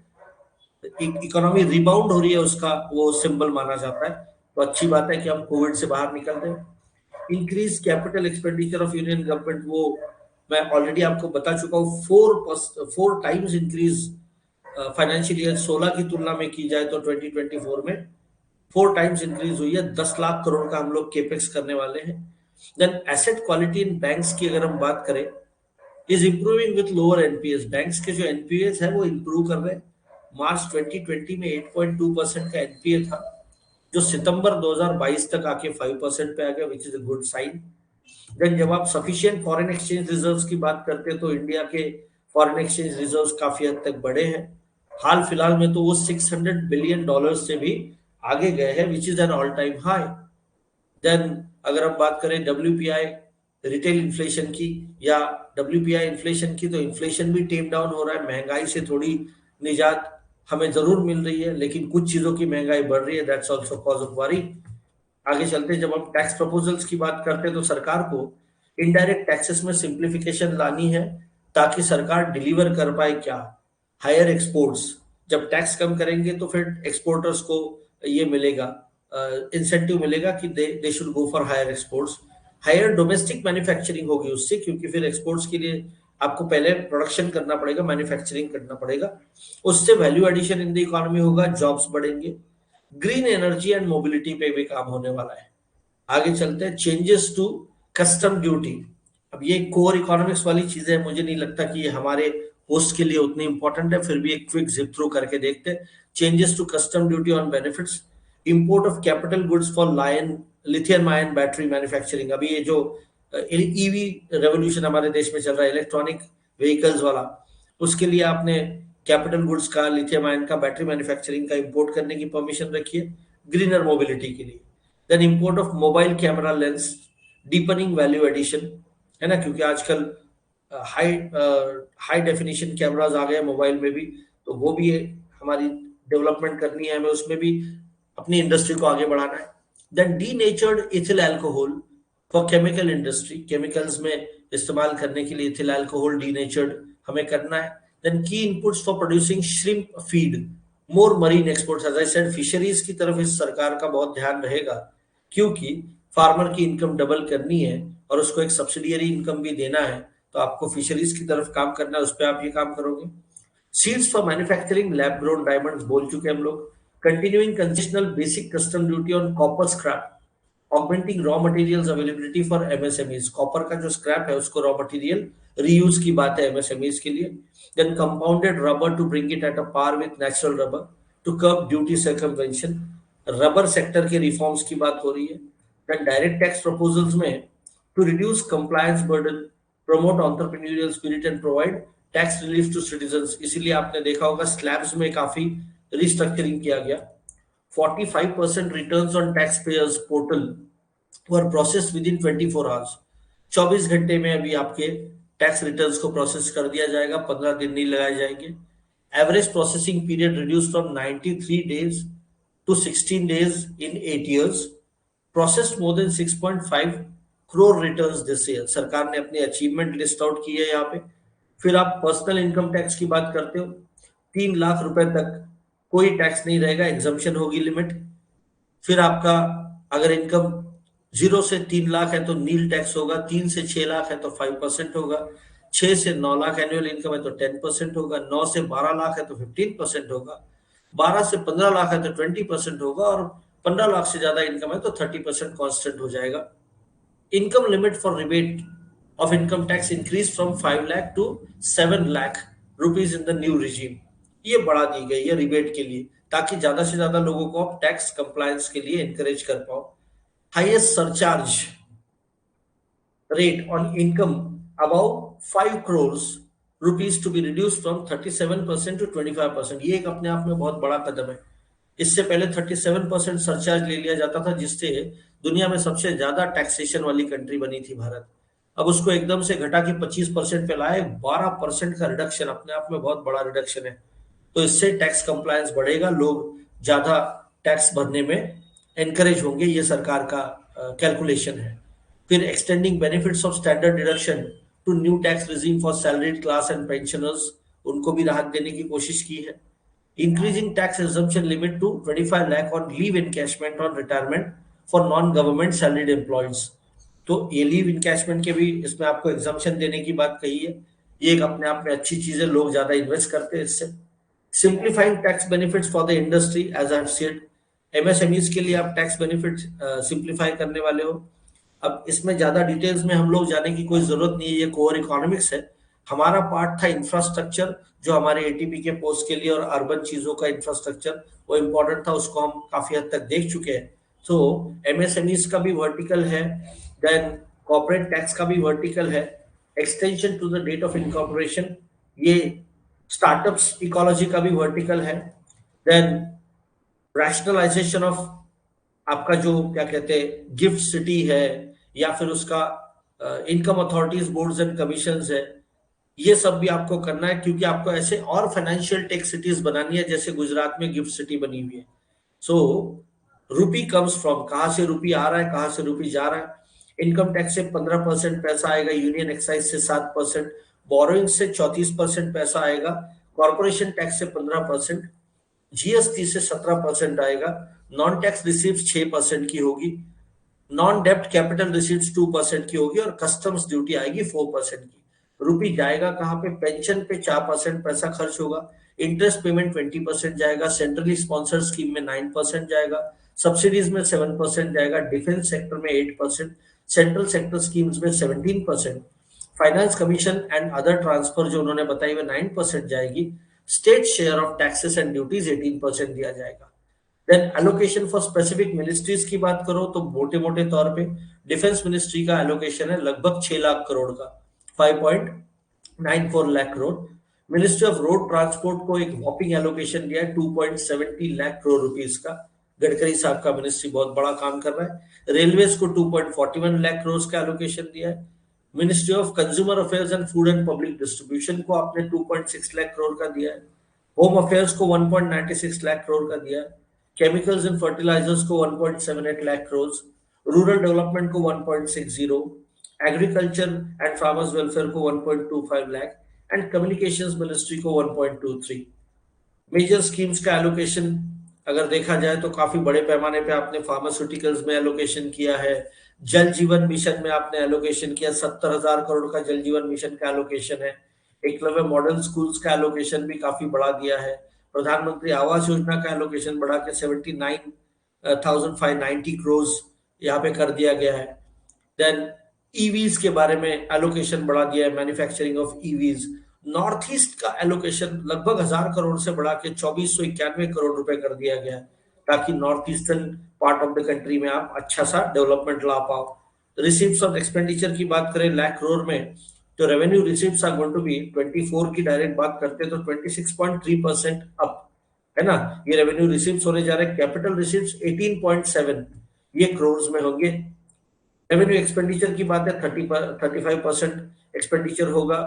इकोनॉमी रिबाउंड हो रही है, उसका वो सिंबल माना जाता है। तो अच्छी बात है कि हम कोविड से बाहर निकल रहे हैं। Increase capital expenditure of union government, वो मैं ऑलरेडी आपको बता चुका हूँ, 4 टाइम्स इंक्रीज फाइनेंशियल ईयर 16 की तुलना में की जाए तो 2024 में 4 टाइम्स इंक्रीज हुई है। 10 लाख करोड़ का हम लोग केपेक्स करने वाले हैं। Then asset quality in banks की अगर हम बात करें, is improving with lower NPAs, banks के जो एनपीएस है वो इंप्रूव कर रहे हैं। मार्च 2020 में 8.2% का एनपीए था, जो सितंबर 2022 तक आके 5% पे आ गया, which is a good sign. Then जब आप सफिशिएंट फॉरेन एक्सचेंज रिजर्व्स की बात करते हैं तो इंडिया के फॉरेन एक्सचेंज रिजर्व्स काफी हद तक बढ़े हैं। हाल फिलहाल में तो वो $600 बिलियन से भी आगे गए हैं, which is an all time high. Then अगर हम बात करें डब्ल्यूपीआई रिटेल इन्फ्लेशन की या डब्ल्यूपीआई इन्फ्लेशन की, तो इन्फ्लेशन भी टेप डाउन हो रहा है, महंगाई से थोड़ी निजात हमें जरूर मिल रही है, लेकिन कुछ चीजों की महंगाई बढ़ रही है, that's also cause of worry. आगे चलते हैं, जब हम टैक्स प्रपोजल्स की बात करते हैं तो सरकार को इनडायरेक्ट टैक्सेस में सिंप्लीफिकेशन लानी है, ताकि सरकार डिलीवर कर पाए क्या, हायर एक्सपोर्ट्स। जब टैक्स कम करेंगे तो फिर एक्सपोर्टर्स को ये मिलेगा, इंसेंटिव मिलेगा कि they should go for higher exports. Higher domestic manufacturing होगी उससे, क्योंकि फिर एक्सपोर्ट्स के लिए आपको पहले प्रोडक्शन करना पड़ेगा, मैन्युफैक्चरिंग करना पड़ेगा, उससे value addition in the economy होगा, जॉब्स बढ़ेंगे। ग्रीन एनर्जी एंड मोबिलिटी पे भी काम होने वाला है। आगे चलते हैं, चेंजेस टू कस्टम ड्यूटी। अब ये कोर इकोनॉमिक्स वाली चीजें हैं, मुझे नहीं लगता कि ये हमारे होस्ट के लिए उतनी इंपॉर्टेंट है, फिर भी एक क्विक जिप थ्रू करके देखते हैं। Changes to custom duty on benefits, import of capital goods for lithium ion battery manufacturing. अभी ये जो ईवी रेवोल्यूशन हमारे देश में चल रहा है, इलेक्ट्रॉनिक व्हीकल्स वाला, उसके लिए आपने कैपिटल गुड्स का, लिथियम आयन का, बैटरी मैन्युफैक्चरिंग का इंपोर्ट करने की परमिशन रखी है ग्रीनर मोबिलिटी के लिए। Then import of mobile camera lens, deepening value addition, है ना, क्योंकि आजकल हाई हाई डेफिनेशन कैमराज आ गए मोबाइल में भी, तो वो भी हमारी डेवलपमेंट करनी है हमें, उसमें भी अपनी इंडस्ट्री को आगे बढ़ाना है। Then denatured ethyl alcohol for chemical industry, chemicals में इस्तेमाल करने के लिए इथिल अल्कोहल डी नेचर्ड हमें करना है। Then key inputs for producing shrimp feed, more marine exports. As I said, fisheries की तरफ इस सरकार का बहुत ध्यान रहेगा, क्योंकि फार्मर की इनकम डबल करनी है और उसको एक सब्सिडियरी इनकम भी देना है, तो आपको फिशरीज की तरफ काम करना है, उस पर आप ये काम करोगे। Seeds for manufacturing lab grown diamonds बोल चुके हम लोग। Continuing concessional basic custom duty on copper scrap, augmenting raw materials availability for MSMEs. Copper का जो स्क्रैप है उसको रॉ मटेरियल रीयूज की बात है एमएसएमईज के लिए। Then compounded rubber to bring it at a par with natural rubber to curb duty circumvention, rubber sector के रिफॉर्म्स की बात हो रही है। देन डायरेक्ट टैक्स प्रपोजल्स में to reduce compliance burden promote entrepreneurial spirit and provide tax relief to citizens. इसीलिए आपने देखा होगा स्लैब्स में काफी रिस्ट्रक्चरिंग किया गया. 45% returns on taxpayers portal were processed within 24 hours. 24 घंटे में अभी आपके टैक्स रिटर्न्स को प्रोसेस कर दिया जाएगा, 15 दिन नहीं लगाए जाएंगे. Average processing period reduce from 93 days to 16 days in 8 years. Processed more than 6.5 crore returns this year. सरकार ने अपनी अचीवमेंट लिस्ट आउट की है यहाँ पे. फिर आप पर्सनल इनकम टैक्स की बात करते हो, 3 लाख रुपए तक कोई टैक्स नहीं रहेगा, एग्जम्पशन होगी लिमिट. फिर आपका अगर इनकम 0 से 3 लाख है तो नील टैक्स होगा, 3 से 6 लाख है तो 5% होगा, 6 से 9 लाख एनुअल इनकम है तो 10% होगा, 9 से 12 लाख है तो 15% होगा, 12 से 15 लाख है तो 20% होगा, और 15 लाख से ज्यादा इनकम है तो 30% कांस्टेंट हो जाएगा. Income limit for rebate of income tax increase from 5 lakh to 7 lakh rupees in the new regime. ये बढ़ा दी गई है रिबेट के लिए, ताकि ज्यादा से ज्यादा लोगों को आप टैक्स कंप्लायंस के लिए एनकरेज कर पाओ. Highest surcharge rate on income above 5 crores rupees to be reduce from 37% to 25%. ये एक अपने आप में बहुत बड़ा कदम है. इससे पहले 37% सरचार्ज ले लिया जाता था, जिससे दुनिया में सबसे ज्यादा टैक्सेशन वाली कंट्री बनी थी भारत. अब उसको एकदम से घटा के 25% पे लाए. 12% का रिडक्शन अपने आप में बहुत बड़ा रिडक्शन है. तो इससे टैक्स कंप्लायंस बढ़ेगा, लोग ज्यादा टैक्स भरने में एनकरेज होंगे. ये सरकार का कैलकुलेशन है. फिर extending benefits of standard deduction to new tax regime for salaried class and pensioners, उनको भी राहत देने की कोशिश की है. Increasing tax exemption limit to 25 lakh on leave encashment on retirement for non-government salaried employees. तो ये लीव इनकैशमेंट के भी इसमें आपको एग्जाम्पशन देने की बात कही है. ये एक अपने आप में अच्छी चीज है, लोग ज्यादा इन्वेस्ट करते हैं इससे. Simplifying tax benefits for the industry, as I have said, MSMEs के लिए आप टैक्स बेनिफिट सिंप्लीफाई करने वाले हो. अब इसमें ज्यादा डिटेल्स में हम लोग जाने की कोई जरूरत नहीं है, ये कोर इकोनॉमिक्स है. हमारा पार्ट था इंफ्रास्ट्रक्चर, जो हमारे एटीपी के पोस्ट के लिए और अर्बन चीजों का इंफ्रास्ट्रक्चर वो इम्पोर्टेंट था, उसको हम काफी हद तक देख चुके हैं. तो एमएसएमईज का भी वर्टिकल है, देन कॉर्पोरेट टैक्स का भी वर्टिकल है, extension to the date of incorporation, ये स्टार्टअप्स इकोलॉजी का भी वर्टिकल है, देन रैशनलाइजेशन ऑफ आपका जो क्या कहते हैं गिफ्ट सिटी है, या फिर उसका income authorities boards and commissions है. ये सब भी आपको करना है, क्योंकि आपको ऐसे और फाइनेंशियल टैक्स सिटीज बनानी है, जैसे गुजरात में गिफ्ट सिटी बनी हुई है. सो रूपी कम्स फ्रॉम, कहां से रूपी आ रहा है, कहां से रूपी जा रहा है. इनकम टैक्स से 15% पैसा आएगा, यूनियन एक्साइज से 7%, बोरोइंग से 34% पैसा आएगा, कॉर्पोरेशन टैक्स से 15%, जीएसटी से 17% आएगा, नॉन टैक्स रिसीव्स 6% की होगी, नॉन डेप्ट कैपिटल रिसीव्स 2% की होगी, और कस्टम्स ड्यूटी आएगी 4% की. रुपी जाएगा कहाँ पे? पेंशन पे 4% पैसा खर्च होगा, इंटरेस्ट पेमेंट 20% जाएगा, सेंट्रली स्पॉन्सर्ड स्कीम में 9% जाएगा, सब्सिडीज में 7% जाएगा, डिफेंस सेक्टर में 8%, सेंट्रल सेक्टर स्कीम्स में 17%, finance commission and other transfer जो उन्होंने बताई हुए 9% जाएगी, state share of taxes and duties 18% दिया जाएगा. Then allocation for specific ministries की बात करो तो मोटे मोटे तौर पे डिफेंस मिनिस्ट्री का एलोकेशन है लगभग 6 लाख करोड़ का, 5.94 lakh crore. Ministry of road transport को एक वॉपिंग एलोकेशन दिया है 2.70 लाख करोड़ रुपीस का. गडकरी साहब का मिनिस्ट्री बहुत बड़ा काम कर रहा है. रेलवेज को 2.41 लाख करोड़ का एलोकेशन दिया है. Ministry of consumer affairs and food and public distribution को आपने 2.6 लाख करोड़ का दिया है. होम अफेयर्स को 1.96 लाख करोड़ का दिया है. केमिकल्स एंड फर्टिलाइजर्स को 1.78 लाख करोड़, रूरल डेवलपमेंट को 1.60, एग्रीकल्चर एंड फार्मर्स वेलफेयर को 1.25 लाख, एंड कम्युनिकेशंस मिनिस्ट्री को 1.23. मेजर स्कीम्स का एलोकेशन अगर देखा जाए तो काफी बड़े पैमाने पे आपने फार्मास्यूटिकल्स में एलोकेशन किया है. जल जीवन मिशन में आपने एलोकेशन किया, 70,000 करोड़ का जल जीवन मिशन का एलोकेशन है. एकलव्य मॉडल स्कूल्स का एलोकेशन भी काफी बढ़ा दिया है. प्रधानमंत्री आवास योजना का एलोकेशन बढ़ा के 79,590 करोड़ यहाँ पे कर दिया गया है. देन ईवीज के बारे में एलोकेशन बढ़ा दिया है, manufacturing of EVs. North east का एलोकेशन लगभग 1000 करोड़ से बढ़ा के 2491 करोड़ रुपए कर दिया गया है, ताकि north eastern part of the country में आप अच्छा सा डेवलपमेंट ला पाओ. रिसीव्स ऑफ एक्सपेंडिचर की बात करें लाख करोड़ में तो revenue receipts are going to be 24 की डायरेक्ट बात करते हैं तो 26.3% अप, है ना। ये रेवेन्यू रिसीट्स होने जा रहे हैं। कैपिटल रिसीट्स 18.7 ये क्रोर्स में होंगे। रेवेन्यू एक्सपेंडिचर की बात है 35% एक्सपेंडिचर होगा।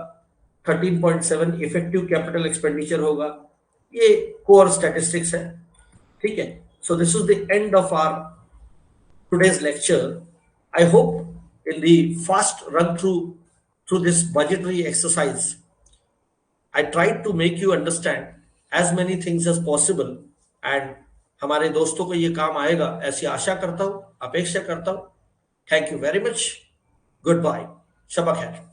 13.7 इफेक्टिव कैपिटल एक्सपेंडिचर होगा। ये कोर स्टैटिस्टिक्स है, ठीक है। So this is the end of our today's lecture. I hope in the fast run through this budgetary exercise, I tried to make you understand as many things as possible, and हमारे दोस्तों को ये काम आएगा ऐसी आशा करता हूँ, अपेक्षा करता हूँ। Thank you very much. Goodbye. शबा खैर।